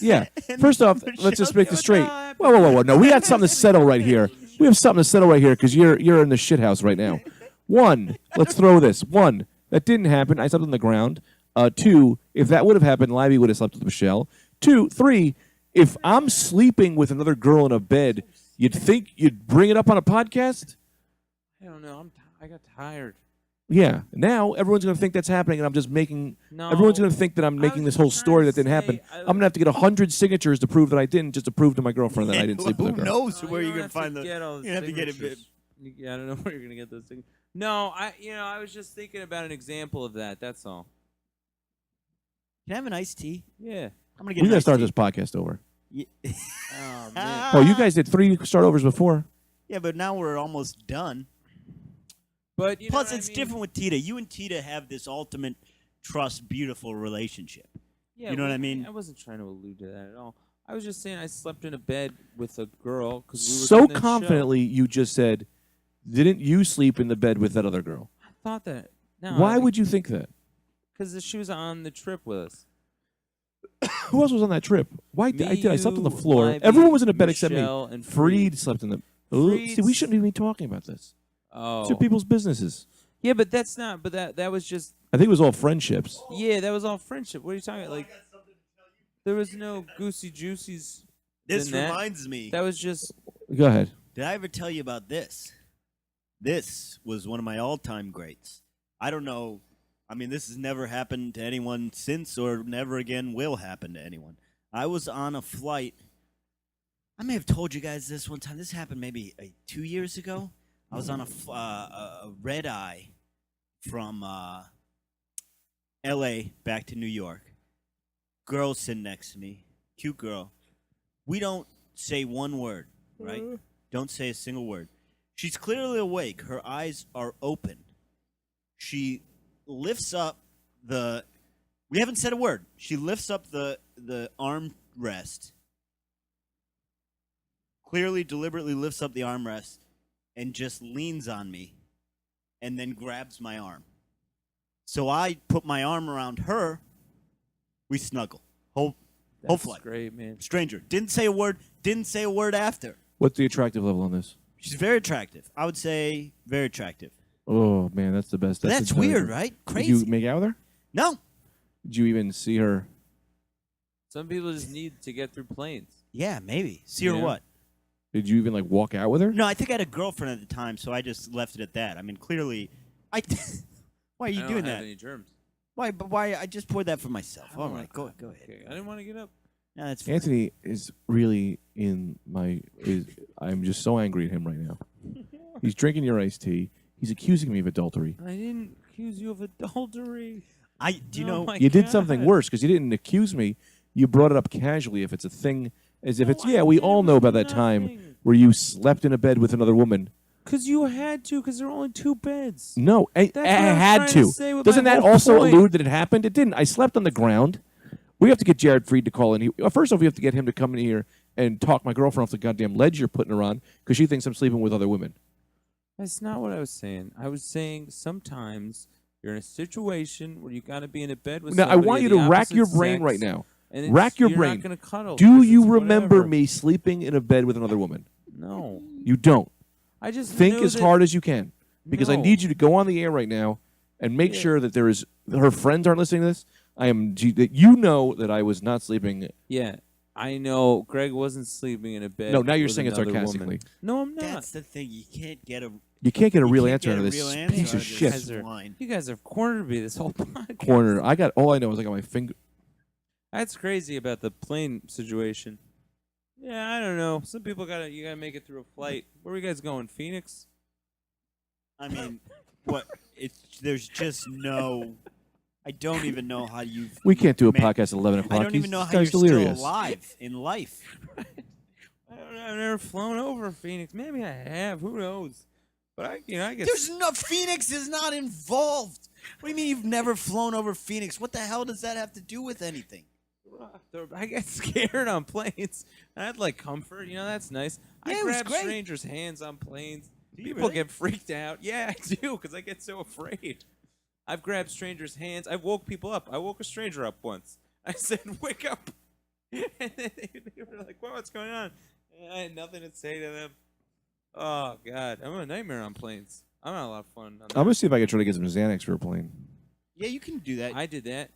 Speaker 2: Yeah.
Speaker 1: and
Speaker 2: First off, let's
Speaker 1: Michelle
Speaker 2: just make
Speaker 1: do
Speaker 2: this
Speaker 1: it?
Speaker 2: straight.
Speaker 3: No,
Speaker 2: Whoa. No, we got something to settle right here. We have something to settle right here because you're in the shit house right now. One, let's throw this. One, that didn't happen. I slept on the ground. Two, if that would have happened, Libby would have slept with Michelle. Three, if I'm sleeping with another girl in a bed, you'd think you'd bring it up on a podcast?
Speaker 3: I don't know. I got tired.
Speaker 2: Yeah. Now everyone's going to think that's happening, and I'm just making.
Speaker 3: No.
Speaker 2: Everyone's going to think that I'm
Speaker 3: I
Speaker 2: making
Speaker 3: was
Speaker 2: this whole
Speaker 3: just
Speaker 2: story
Speaker 3: trying
Speaker 2: that
Speaker 3: to
Speaker 2: didn't happen.
Speaker 3: say,
Speaker 2: I'm going to have to get 100 signatures to prove that I didn't, just to prove to my girlfriend that I didn't sleep with a
Speaker 1: Who
Speaker 2: girl.
Speaker 1: knows
Speaker 3: No,
Speaker 1: where
Speaker 3: you
Speaker 1: you're
Speaker 3: don't
Speaker 1: gonna
Speaker 3: have
Speaker 1: find the?
Speaker 3: get all the
Speaker 1: You have to get it.
Speaker 3: signatures. Yeah, I don't know where you're gonna get those things. No, I was just thinking about an example of that. That's all.
Speaker 1: Can I have an iced tea?
Speaker 3: Yeah.
Speaker 1: I'm gonna get.
Speaker 2: We
Speaker 1: an
Speaker 2: got to
Speaker 1: iced
Speaker 2: start
Speaker 1: tea.
Speaker 2: this podcast over.
Speaker 3: Oh man.
Speaker 2: Oh, you guys did 3 start overs before.
Speaker 1: Yeah, but now we're almost done.
Speaker 3: But you know
Speaker 1: Plus,
Speaker 3: what I
Speaker 1: it's
Speaker 3: mean?
Speaker 1: different with Tita. You and Tita have this ultimate trust, beautiful relationship.
Speaker 3: Yeah,
Speaker 1: You know what I mean?
Speaker 3: I wasn't trying to allude to that at all. I was just saying I slept in a bed with a girl because we were
Speaker 2: So
Speaker 3: doing that
Speaker 2: confidently, you just said, "Didn't you sleep in the bed with that other girl?"
Speaker 3: Show. I thought that. No,
Speaker 2: Why would you think that?
Speaker 3: Because she was on the trip with us.
Speaker 2: Who else was on that trip? Why
Speaker 3: Me,
Speaker 2: I slept on the
Speaker 3: you,
Speaker 2: floor.
Speaker 3: Livy,
Speaker 2: Everyone was in a bed except me.
Speaker 3: Michelle, and
Speaker 2: Freed slept in the. Ooh, see, we
Speaker 3: Freed's-
Speaker 2: shouldn't even be talking about this.
Speaker 3: Oh,
Speaker 2: These are people's businesses.
Speaker 3: yeah, but that's not. But that was just.
Speaker 2: I think it was all friendships.
Speaker 3: Yeah, that was all friendship. What are you talking about? Like, there was no goosey juicies.
Speaker 1: This
Speaker 3: in that.
Speaker 1: reminds me.
Speaker 3: That was just.
Speaker 2: Go ahead.
Speaker 1: Did I ever tell you about this? This was one of my all-time greats. I don't know. I mean, this has never happened to anyone since or never again will happen to anyone. I was on a flight. I may have told you guys this one time. This happened maybe 2 years ago. I was on a red eye from L.A. back to New York. Girl sitting next to me. Cute girl. We don't say one word, right? Don't say a single word. She's clearly awake. Her eyes are open. She lifts up the. We haven't said a word. She lifts up the armrest. Clearly, deliberately lifts up the armrest and just leans on me and then grabs my arm. So I put my arm around her. We snuggle. Whole
Speaker 3: That's
Speaker 1: flight.
Speaker 3: great, man.
Speaker 1: Stranger. Didn't say a word. Didn't say a word after.
Speaker 2: What's the attractive level on this?
Speaker 1: She's very attractive. I would say very attractive.
Speaker 2: Oh man, that's the best.
Speaker 1: That's
Speaker 2: the
Speaker 1: weird,
Speaker 2: best.
Speaker 1: right?
Speaker 2: Did
Speaker 1: Crazy.
Speaker 2: you make out with her?
Speaker 1: No.
Speaker 2: Did you even see her?
Speaker 3: Some people just need to get through planes.
Speaker 1: Yeah, maybe. See her
Speaker 3: Yeah.
Speaker 1: what?
Speaker 2: Did you even like walk out with her?
Speaker 1: No, I think I had a girlfriend at the time, so I just left it at that. I mean, clearly, I. Why are you
Speaker 3: I don't
Speaker 1: doing
Speaker 3: have
Speaker 1: that?
Speaker 3: any germs.
Speaker 1: Why? But why? I just poured that for myself.
Speaker 3: I
Speaker 1: All
Speaker 3: don't
Speaker 1: right,
Speaker 3: wanna-
Speaker 1: go ahead.
Speaker 3: Okay, I didn't want to get up.
Speaker 1: No, that's fine.
Speaker 2: Anthony is really in my. I'm just so angry at him right now. He's drinking your iced tea. He's accusing me of adultery.
Speaker 3: I didn't accuse you of adultery.
Speaker 1: Do you
Speaker 3: Oh
Speaker 1: know?
Speaker 3: my
Speaker 2: You did
Speaker 3: God.
Speaker 2: something worse because you didn't accuse me. You brought it up casually. If it's a thing, as if
Speaker 3: No,
Speaker 2: it's
Speaker 3: I
Speaker 2: yeah, we
Speaker 3: did.
Speaker 2: all
Speaker 3: It
Speaker 2: know
Speaker 3: was
Speaker 2: about that time
Speaker 3: nothing.
Speaker 2: where you slept in a bed with another woman.
Speaker 3: Because you had to, because there were only 2 beds.
Speaker 2: No, I
Speaker 3: That's what I was
Speaker 2: had
Speaker 3: trying
Speaker 2: to.
Speaker 3: to say with
Speaker 2: Doesn't
Speaker 3: my
Speaker 2: that
Speaker 3: whole
Speaker 2: also
Speaker 3: point.
Speaker 2: allude that it happened? It didn't. I slept on the ground. We have to get Jared Freed to call in. First off, we have to get him to come in here and talk my girlfriend off the goddamn ledge you're putting her on because she thinks I'm sleeping with other women.
Speaker 3: That's not what I was saying. I was saying sometimes you're in a situation where you got to be in a bed with
Speaker 2: Now, I
Speaker 3: somebody
Speaker 2: want you
Speaker 3: of the
Speaker 2: to rack
Speaker 3: opposite
Speaker 2: your brain
Speaker 3: sex,
Speaker 2: right now.
Speaker 3: and it's-
Speaker 2: Rack your
Speaker 3: you're
Speaker 2: brain.
Speaker 3: Not gonna cuddle
Speaker 2: Do
Speaker 3: 'cause
Speaker 2: you
Speaker 3: it's
Speaker 2: remember
Speaker 3: whatever.
Speaker 2: me sleeping in a bed with another woman?
Speaker 3: No.
Speaker 2: You don't.
Speaker 3: I just
Speaker 2: Think
Speaker 3: knew
Speaker 2: as
Speaker 3: that-
Speaker 2: hard as you can because I
Speaker 3: No.
Speaker 2: need you to go on the air right now and make
Speaker 3: Yeah.
Speaker 2: sure that there is her friends aren't listening to this. That you know that I was not sleeping.
Speaker 3: Yeah, I know. Greg wasn't sleeping in a bed.
Speaker 2: No, now you're
Speaker 3: with
Speaker 2: saying it
Speaker 3: another
Speaker 2: sarcastically.
Speaker 3: woman. No, I'm not.
Speaker 1: That's the thing. You can't get a
Speaker 2: You can't get a
Speaker 1: you
Speaker 2: real
Speaker 1: can't
Speaker 2: answer
Speaker 1: get
Speaker 2: out of
Speaker 1: a
Speaker 2: this
Speaker 1: real answer
Speaker 2: piece
Speaker 1: out
Speaker 2: of
Speaker 1: this
Speaker 2: shit.
Speaker 1: swine.
Speaker 3: You guys have cornered me this whole podcast.
Speaker 2: Corner. All I know is I got my finger.
Speaker 3: That's crazy about the plane situation. Yeah, I don't know. Some people you gotta make it through a flight. Where are you guys going? Phoenix?
Speaker 1: I mean, what? There's just no. I don't even know how you've.
Speaker 2: We can't do a
Speaker 1: Man,
Speaker 2: podcast at 11 o'clock.
Speaker 1: I don't even know
Speaker 2: This
Speaker 1: how you're
Speaker 2: guy's delirious.
Speaker 1: still alive in life.
Speaker 3: I don't know. I've never flown over Phoenix. Maybe I have. Who knows? But I guess
Speaker 1: There's no Phoenix is not involved. What do you mean you've never flown over Phoenix? What the hell does that have to do with anything?
Speaker 3: I get scared on planes. I'd like comfort. That's nice.
Speaker 1: Yeah,
Speaker 3: I
Speaker 1: it was
Speaker 3: grab
Speaker 1: great.
Speaker 3: strangers' hands on planes.
Speaker 1: Do you
Speaker 3: People
Speaker 1: really?
Speaker 3: get freaked out. Yeah, I do, because I get so afraid. I've grabbed strangers' hands. I've woke people up. I woke a stranger up once. I said, "Wake up!" And then they were like, "What? What's going on?" And I had nothing to say to them. Oh God, I'm a nightmare on planes. I'm not a lot of fun. On
Speaker 2: I'm going to see if I can try to get some Xanax for a plane.
Speaker 1: Yeah, you can do that.
Speaker 3: I did that.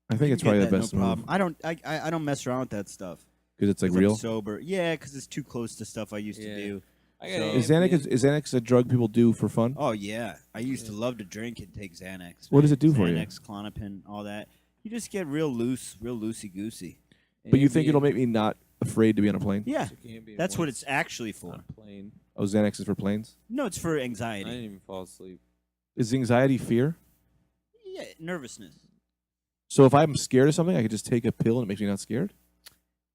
Speaker 2: I think
Speaker 1: You
Speaker 2: it's
Speaker 1: can
Speaker 2: probably
Speaker 1: get
Speaker 2: the
Speaker 1: that,
Speaker 2: best
Speaker 1: no
Speaker 2: move
Speaker 1: problem. I don't mess around with that stuff.
Speaker 2: because it's like
Speaker 1: 'Cause I'm
Speaker 2: real.
Speaker 1: sober. Yeah, because it's too close to stuff I used to
Speaker 3: Yeah.
Speaker 1: do.
Speaker 3: I got
Speaker 1: So-
Speaker 2: Is Xanax a drug people do for fun?
Speaker 1: Oh yeah, I used to love to drink and take Xanax.
Speaker 2: What does it do for you?
Speaker 1: Xanax, Klonopin, all that. You just get real loose, real loosey goosey.
Speaker 2: But you think it'll make me not afraid to be on a plane?
Speaker 1: Yeah, that's what it's actually for.
Speaker 3: on a plane.
Speaker 2: Oh, Xanax is for planes?
Speaker 1: No, it's for
Speaker 3: I
Speaker 1: anxiety.
Speaker 3: didn't even fall asleep.
Speaker 2: Is anxiety fear?
Speaker 1: Yeah, nervousness.
Speaker 2: So if I'm scared of something, I could just take a pill and it makes me not scared?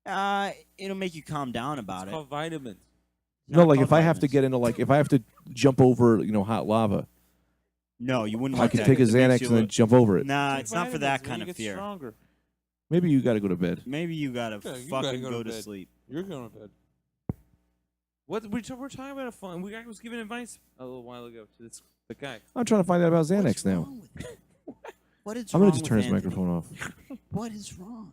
Speaker 1: It'll make you calm down about
Speaker 3: It's
Speaker 1: it.
Speaker 3: called vitamins.
Speaker 2: No,
Speaker 1: not
Speaker 2: like
Speaker 1: called
Speaker 2: if I have to
Speaker 1: vitamins.
Speaker 2: get into if I have to jump over hot lava,
Speaker 1: No, you wouldn't
Speaker 2: I
Speaker 1: want
Speaker 2: can
Speaker 1: that
Speaker 2: take a
Speaker 1: 'cause it makes
Speaker 2: Xanax
Speaker 1: you
Speaker 2: and then
Speaker 1: look-
Speaker 2: jump over it.
Speaker 1: Nah,
Speaker 3: Take
Speaker 1: it's not for
Speaker 3: vitamins,
Speaker 1: that
Speaker 3: man,
Speaker 1: kind
Speaker 3: you
Speaker 1: of
Speaker 3: get
Speaker 1: fear.
Speaker 3: Stronger.
Speaker 2: Maybe you got to go to bed.
Speaker 1: Maybe you gotta
Speaker 3: Yeah, you
Speaker 1: fucking
Speaker 3: gotta
Speaker 1: go
Speaker 3: go
Speaker 1: to
Speaker 3: to bed.
Speaker 1: sleep.
Speaker 3: You're going to bed. What we're talking about a fun. I was giving advice a little while ago to the guy.
Speaker 2: I'm trying to find out about Xanax
Speaker 1: What's
Speaker 2: now.
Speaker 1: wrong with it? What is
Speaker 2: I'm
Speaker 1: wrong
Speaker 2: gonna just
Speaker 1: with
Speaker 2: turn his
Speaker 1: Anthony?
Speaker 2: microphone off.
Speaker 1: What is wrong?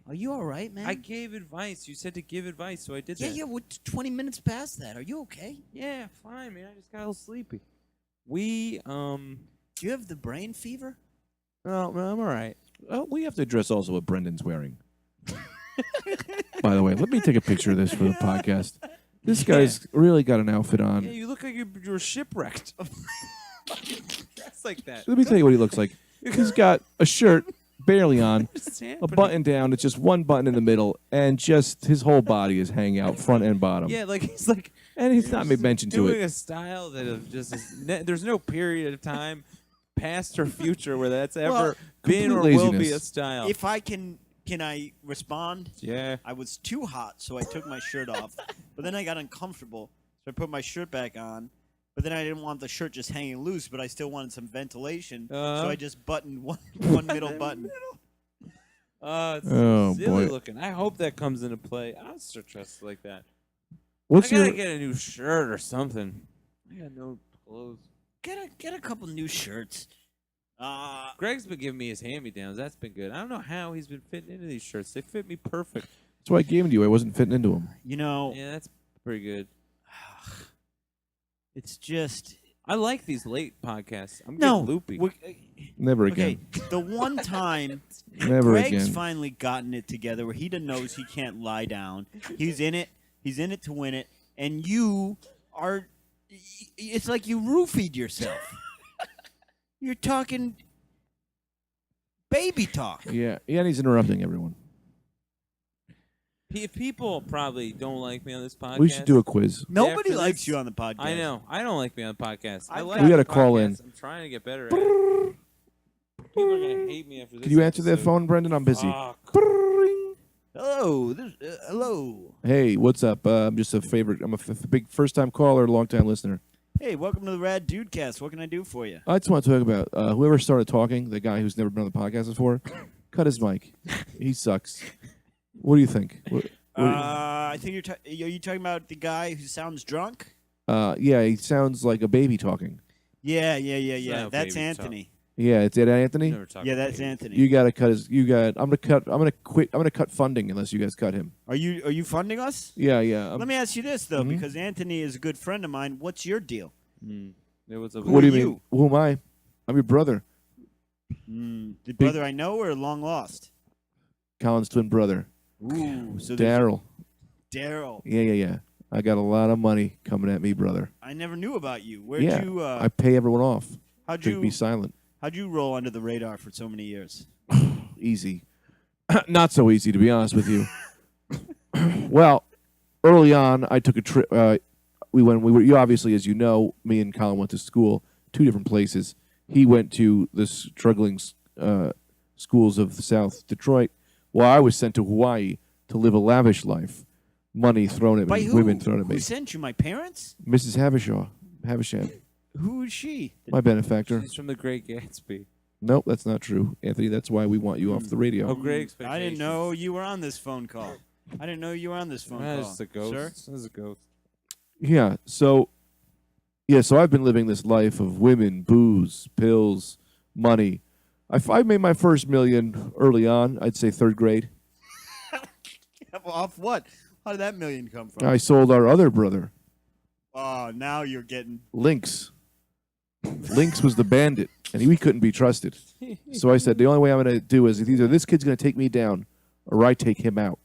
Speaker 1: Are you all right, man?
Speaker 3: I gave advice. You said to give advice, so I did
Speaker 1: yeah,
Speaker 3: that.
Speaker 1: yeah. We're 20 minutes past that. Are you okay?
Speaker 3: Yeah, fine, man. I just got a little sleepy. We
Speaker 1: Do you have the brain fever?
Speaker 3: Oh, I'm all right.
Speaker 2: We have to address also what Brendan's wearing. By the way, let me take a picture of this for the podcast. This guy's really got an outfit on.
Speaker 3: Yeah, you look like you were shipwrecked. Dressed like that.
Speaker 2: Let me tell you what he looks like. He's got a shirt barely on,
Speaker 3: What's
Speaker 2: a
Speaker 3: happening?
Speaker 2: button down. It's just one button in the middle, and just his whole body is hanging out, front and bottom.
Speaker 3: Yeah, like he's like
Speaker 2: And he's not made mention to
Speaker 3: doing
Speaker 2: it.
Speaker 3: a style that is just there's no period of time, past or future, where that's ever been or
Speaker 2: complete
Speaker 3: will be
Speaker 2: laziness.
Speaker 3: a style.
Speaker 1: If I can I respond?
Speaker 3: Yeah.
Speaker 1: I was too hot, so I took my shirt off. But then I got uncomfortable, so I put my shirt back on. But then I didn't want the shirt just hanging loose, but I still wanted some ventilation, so I just buttoned one middle button.
Speaker 3: It's
Speaker 2: Oh,
Speaker 3: silly
Speaker 2: boy.
Speaker 3: looking. I hope that comes into play. I'll start dressed like that.
Speaker 2: What's
Speaker 3: I gotta
Speaker 2: your?
Speaker 3: get a new shirt or something. I got no clothes.
Speaker 1: Get a couple new shirts.
Speaker 3: Greg's been giving me his hand-me-downs. That's been good. I don't know how he's been fitting into these shirts. They fit me perfect.
Speaker 2: That's why I gave them to you. I wasn't fitting into them.
Speaker 1: You know,
Speaker 3: Yeah, that's pretty good.
Speaker 1: it's just
Speaker 3: I like these late podcasts. I'm
Speaker 1: no.
Speaker 3: getting loopy.
Speaker 2: Never
Speaker 1: Okay,
Speaker 2: again.
Speaker 1: the one time
Speaker 2: Never
Speaker 1: Greg's
Speaker 2: again.
Speaker 1: finally gotten it together where he knows he can't lie down. He's in it. He's in it to win it. And you are. It's like you roofied yourself. You're talking baby talk.
Speaker 2: Yeah, and he's interrupting everyone.
Speaker 3: If people probably don't like me on this podcast,
Speaker 2: We should do a quiz.
Speaker 1: Nobody
Speaker 3: After
Speaker 1: likes
Speaker 3: this-
Speaker 1: you on the podcast.
Speaker 3: I know. I don't like me on the podcast. I
Speaker 1: I've
Speaker 3: like
Speaker 1: got-
Speaker 2: We gotta
Speaker 3: the
Speaker 2: call
Speaker 3: podcast.
Speaker 2: in.
Speaker 3: I'm trying to get better at it. People are gonna hate me after this.
Speaker 2: Can you answer that
Speaker 3: episode.
Speaker 2: phone, Brendan? I'm busy.
Speaker 3: Fuck.
Speaker 1: Hello. Hello.
Speaker 2: Hey, what's up? I'm just a favorite. I'm a big first-time caller, long-time listener.
Speaker 1: Hey, welcome to the Rad Dudecast. What can I do for you?
Speaker 2: I just want to talk about whoever started talking, the guy who's never been on the podcast before. Cut his mic. He sucks. What do you think?
Speaker 1: I think are you talking about the guy who sounds drunk?
Speaker 2: Yeah, he sounds like a baby talking.
Speaker 1: Yeah.
Speaker 3: not
Speaker 1: That's
Speaker 3: baby
Speaker 1: Anthony.
Speaker 2: Yeah, it's Ed Anthony.
Speaker 3: Never talk
Speaker 1: Yeah,
Speaker 3: about
Speaker 1: that's
Speaker 3: baby.
Speaker 1: Anthony.
Speaker 2: You gotta cut his. You got. I'm gonna quit. I'm gonna cut funding unless you guys cut him.
Speaker 1: Are you funding us?
Speaker 2: Yeah.
Speaker 1: Let me ask you this though,
Speaker 2: Mhm.
Speaker 1: because Anthony is a good friend of mine. What's your deal?
Speaker 3: It was a
Speaker 1: Who
Speaker 2: What do
Speaker 1: are
Speaker 2: you mean?
Speaker 1: you?
Speaker 2: Who am I? I'm your brother,
Speaker 1: The brother I know or long lost?
Speaker 2: Colin's twin brother,
Speaker 1: Ooh, so
Speaker 2: Daryl.
Speaker 1: Daryl.
Speaker 2: Yeah. I got a lot of money coming at me, brother.
Speaker 1: I never knew about you. Where'd
Speaker 2: Yeah,
Speaker 1: you?
Speaker 2: I pay everyone off.
Speaker 1: How'd
Speaker 2: To
Speaker 1: you?
Speaker 2: be silent.
Speaker 1: How'd you roll under the radar for so many years?
Speaker 2: Easy. Not so easy, to be honest with you. Well, early on, I took a trip. We were. You obviously, as you know, me and Colin went to school, 2 different places. He went to the struggling schools of South Detroit, while I was sent to Hawaii to live a lavish life. Money thrown at
Speaker 1: By
Speaker 2: me,
Speaker 1: who?
Speaker 2: women thrown at
Speaker 1: Who
Speaker 2: me.
Speaker 1: sent you? My parents?
Speaker 2: Mrs. Havisham,
Speaker 1: Who is she?
Speaker 2: my benefactor.
Speaker 3: She's from The Great Gatsby.
Speaker 2: Nope, that's not true, Anthony. That's why we want you off the radio.
Speaker 3: Oh, great
Speaker 1: I
Speaker 3: expectations.
Speaker 1: didn't know you were on this phone call. I didn't know you were on this phone call.
Speaker 3: That's a ghost.
Speaker 1: Sir?
Speaker 3: That's a ghost.
Speaker 2: Yeah. So I've been living this life of women, booze, pills, money. I made my first million early on. I'd say 3rd grade.
Speaker 1: Off what? How did that million come from?
Speaker 2: I sold our other brother,
Speaker 1: Oh, now you're getting.
Speaker 2: Lynx. Lynx was the bandit, and we couldn't be trusted. So I said, the only way I'm going to do is either this kid's going to take me down, or I take him out.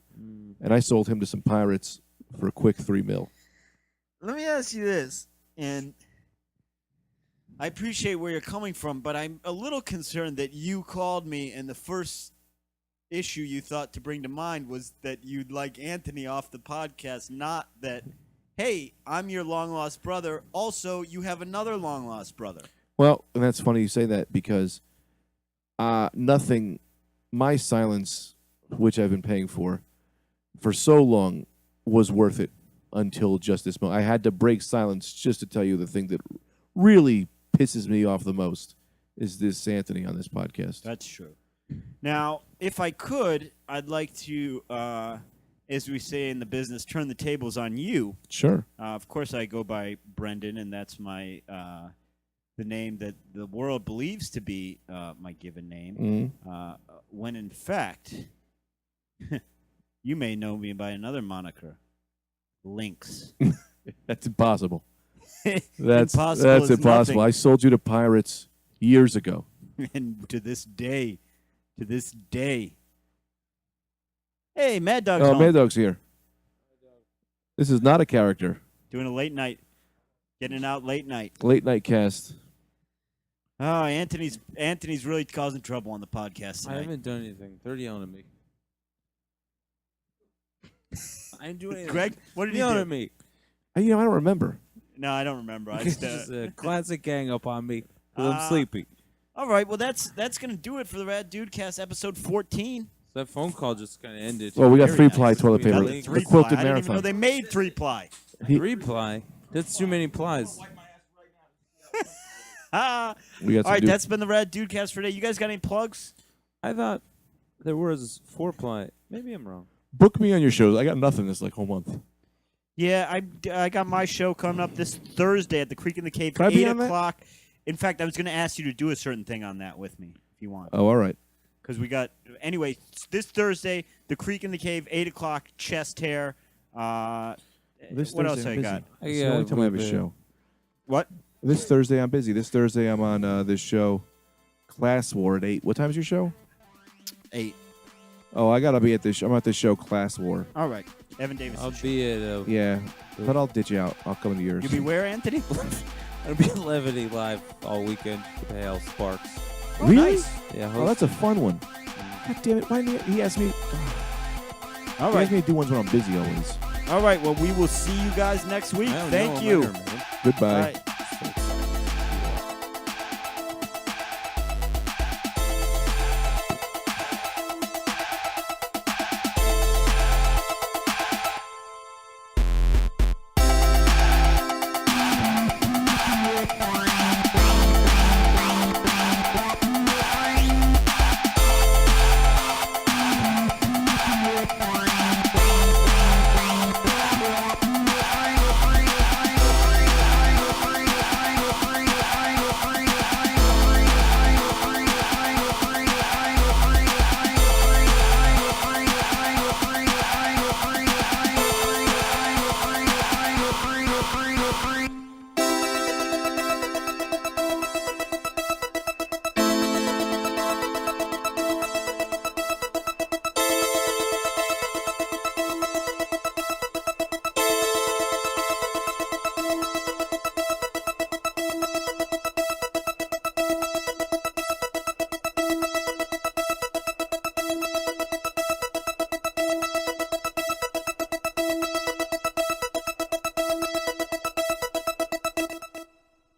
Speaker 2: And I sold him to some pirates for a quick $3 million.
Speaker 1: Let me ask you this, and I appreciate where you're coming from, but I'm a little concerned that you called me, and the first issue you thought to bring to mind was that you'd like Anthony off the podcast, not that, hey, I'm your long lost brother. Also, you have another long lost brother.
Speaker 2: Well, and that's funny you say that because my silence, which I've been paying for so long, was worth it. until just this moment. I had to break silence just to tell you the thing that really pisses me off the most is this Anthony on this podcast.
Speaker 1: That's true. Now, if I could, I'd like to, as we say in the business, turn the tables on you.
Speaker 2: Sure.
Speaker 1: Of course, I go by Brendan, and that's my the name that the world believes to be my given name. When in fact, you may know me by another moniker, Lynx.
Speaker 2: That's impossible.
Speaker 1: That's
Speaker 2: impossible.
Speaker 1: nothing.
Speaker 2: I sold you to pirates years ago.
Speaker 1: And to this day. Hey, Mad Dog's
Speaker 2: Oh,
Speaker 1: home.
Speaker 2: Mad Dog's here. This is not a character.
Speaker 1: Doing a late night. Getting out late night.
Speaker 2: Late night cast.
Speaker 1: Oh, Anthony's really causing trouble on the podcast
Speaker 3: I
Speaker 1: tonight.
Speaker 3: haven't done anything. 30 yelling at me. I didn't do anything.
Speaker 1: Greg, what did you
Speaker 3: yelling
Speaker 1: do?
Speaker 3: at me.
Speaker 2: I don't remember.
Speaker 1: No, I don't remember. I
Speaker 3: It's
Speaker 1: just,
Speaker 3: just a classic gang up on me because I'm sleepy.
Speaker 1: all right, well, that's going to do it for the Rad Dudecast episode 14.
Speaker 3: So that phone call just kind of ended.
Speaker 2: Well, we got
Speaker 1: Very
Speaker 2: 3-ply
Speaker 1: nice.
Speaker 2: toilet
Speaker 3: We got
Speaker 2: paper.
Speaker 3: the
Speaker 2: The
Speaker 1: 3-ply.
Speaker 2: quilted
Speaker 1: I didn't even know
Speaker 2: marathon.
Speaker 1: they made 3-ply.
Speaker 3: 3-ply? That's too many plies.
Speaker 1: Ah.
Speaker 2: We got
Speaker 1: All right,
Speaker 2: some
Speaker 1: that's been the Rad Dudecast for today. You guys got any plugs?
Speaker 3: I thought there was 4-ply. Maybe I'm wrong.
Speaker 2: Book me on your shows. I got nothing this whole month.
Speaker 1: Yeah, I got my show coming up this Thursday at the Creek in the Cave,
Speaker 2: Can I be
Speaker 1: 8
Speaker 2: on that?
Speaker 1: o'clock. In fact, I was going to ask you to do a certain thing on that with me if you want.
Speaker 2: Oh, all right.
Speaker 1: Because we got, anyway, this Thursday, the Creek in the Cave, 8 o'clock, chest hair.
Speaker 2: This
Speaker 1: What else
Speaker 2: Thursday,
Speaker 1: I
Speaker 2: I'm
Speaker 1: got?
Speaker 2: busy. It's the only time I have a show.
Speaker 1: What?
Speaker 2: This Thursday, I'm busy. This Thursday, I'm on this show, Class War at 8. What time's your show?
Speaker 1: 8.
Speaker 2: Oh, I gotta be at this. I'm at this show, Class War.
Speaker 1: All right. Evan Davis.
Speaker 3: I'll be at
Speaker 2: Yeah, but I'll ditch you out. I'll come to yours.
Speaker 1: You'll be where, Anthony?
Speaker 3: I'll be at Levity Live all weekend with Hale Sparks.
Speaker 1: Oh,
Speaker 2: Really?
Speaker 1: nice.
Speaker 3: Yeah,
Speaker 2: Oh, that's a fun one. God damn it! Why didn't he asked me?
Speaker 1: All
Speaker 2: He
Speaker 1: right.
Speaker 2: asked me to do ones when I'm busy always.
Speaker 1: All right. Well, we will see you guys next week. Thank you.
Speaker 2: Goodbye.
Speaker 1: All right.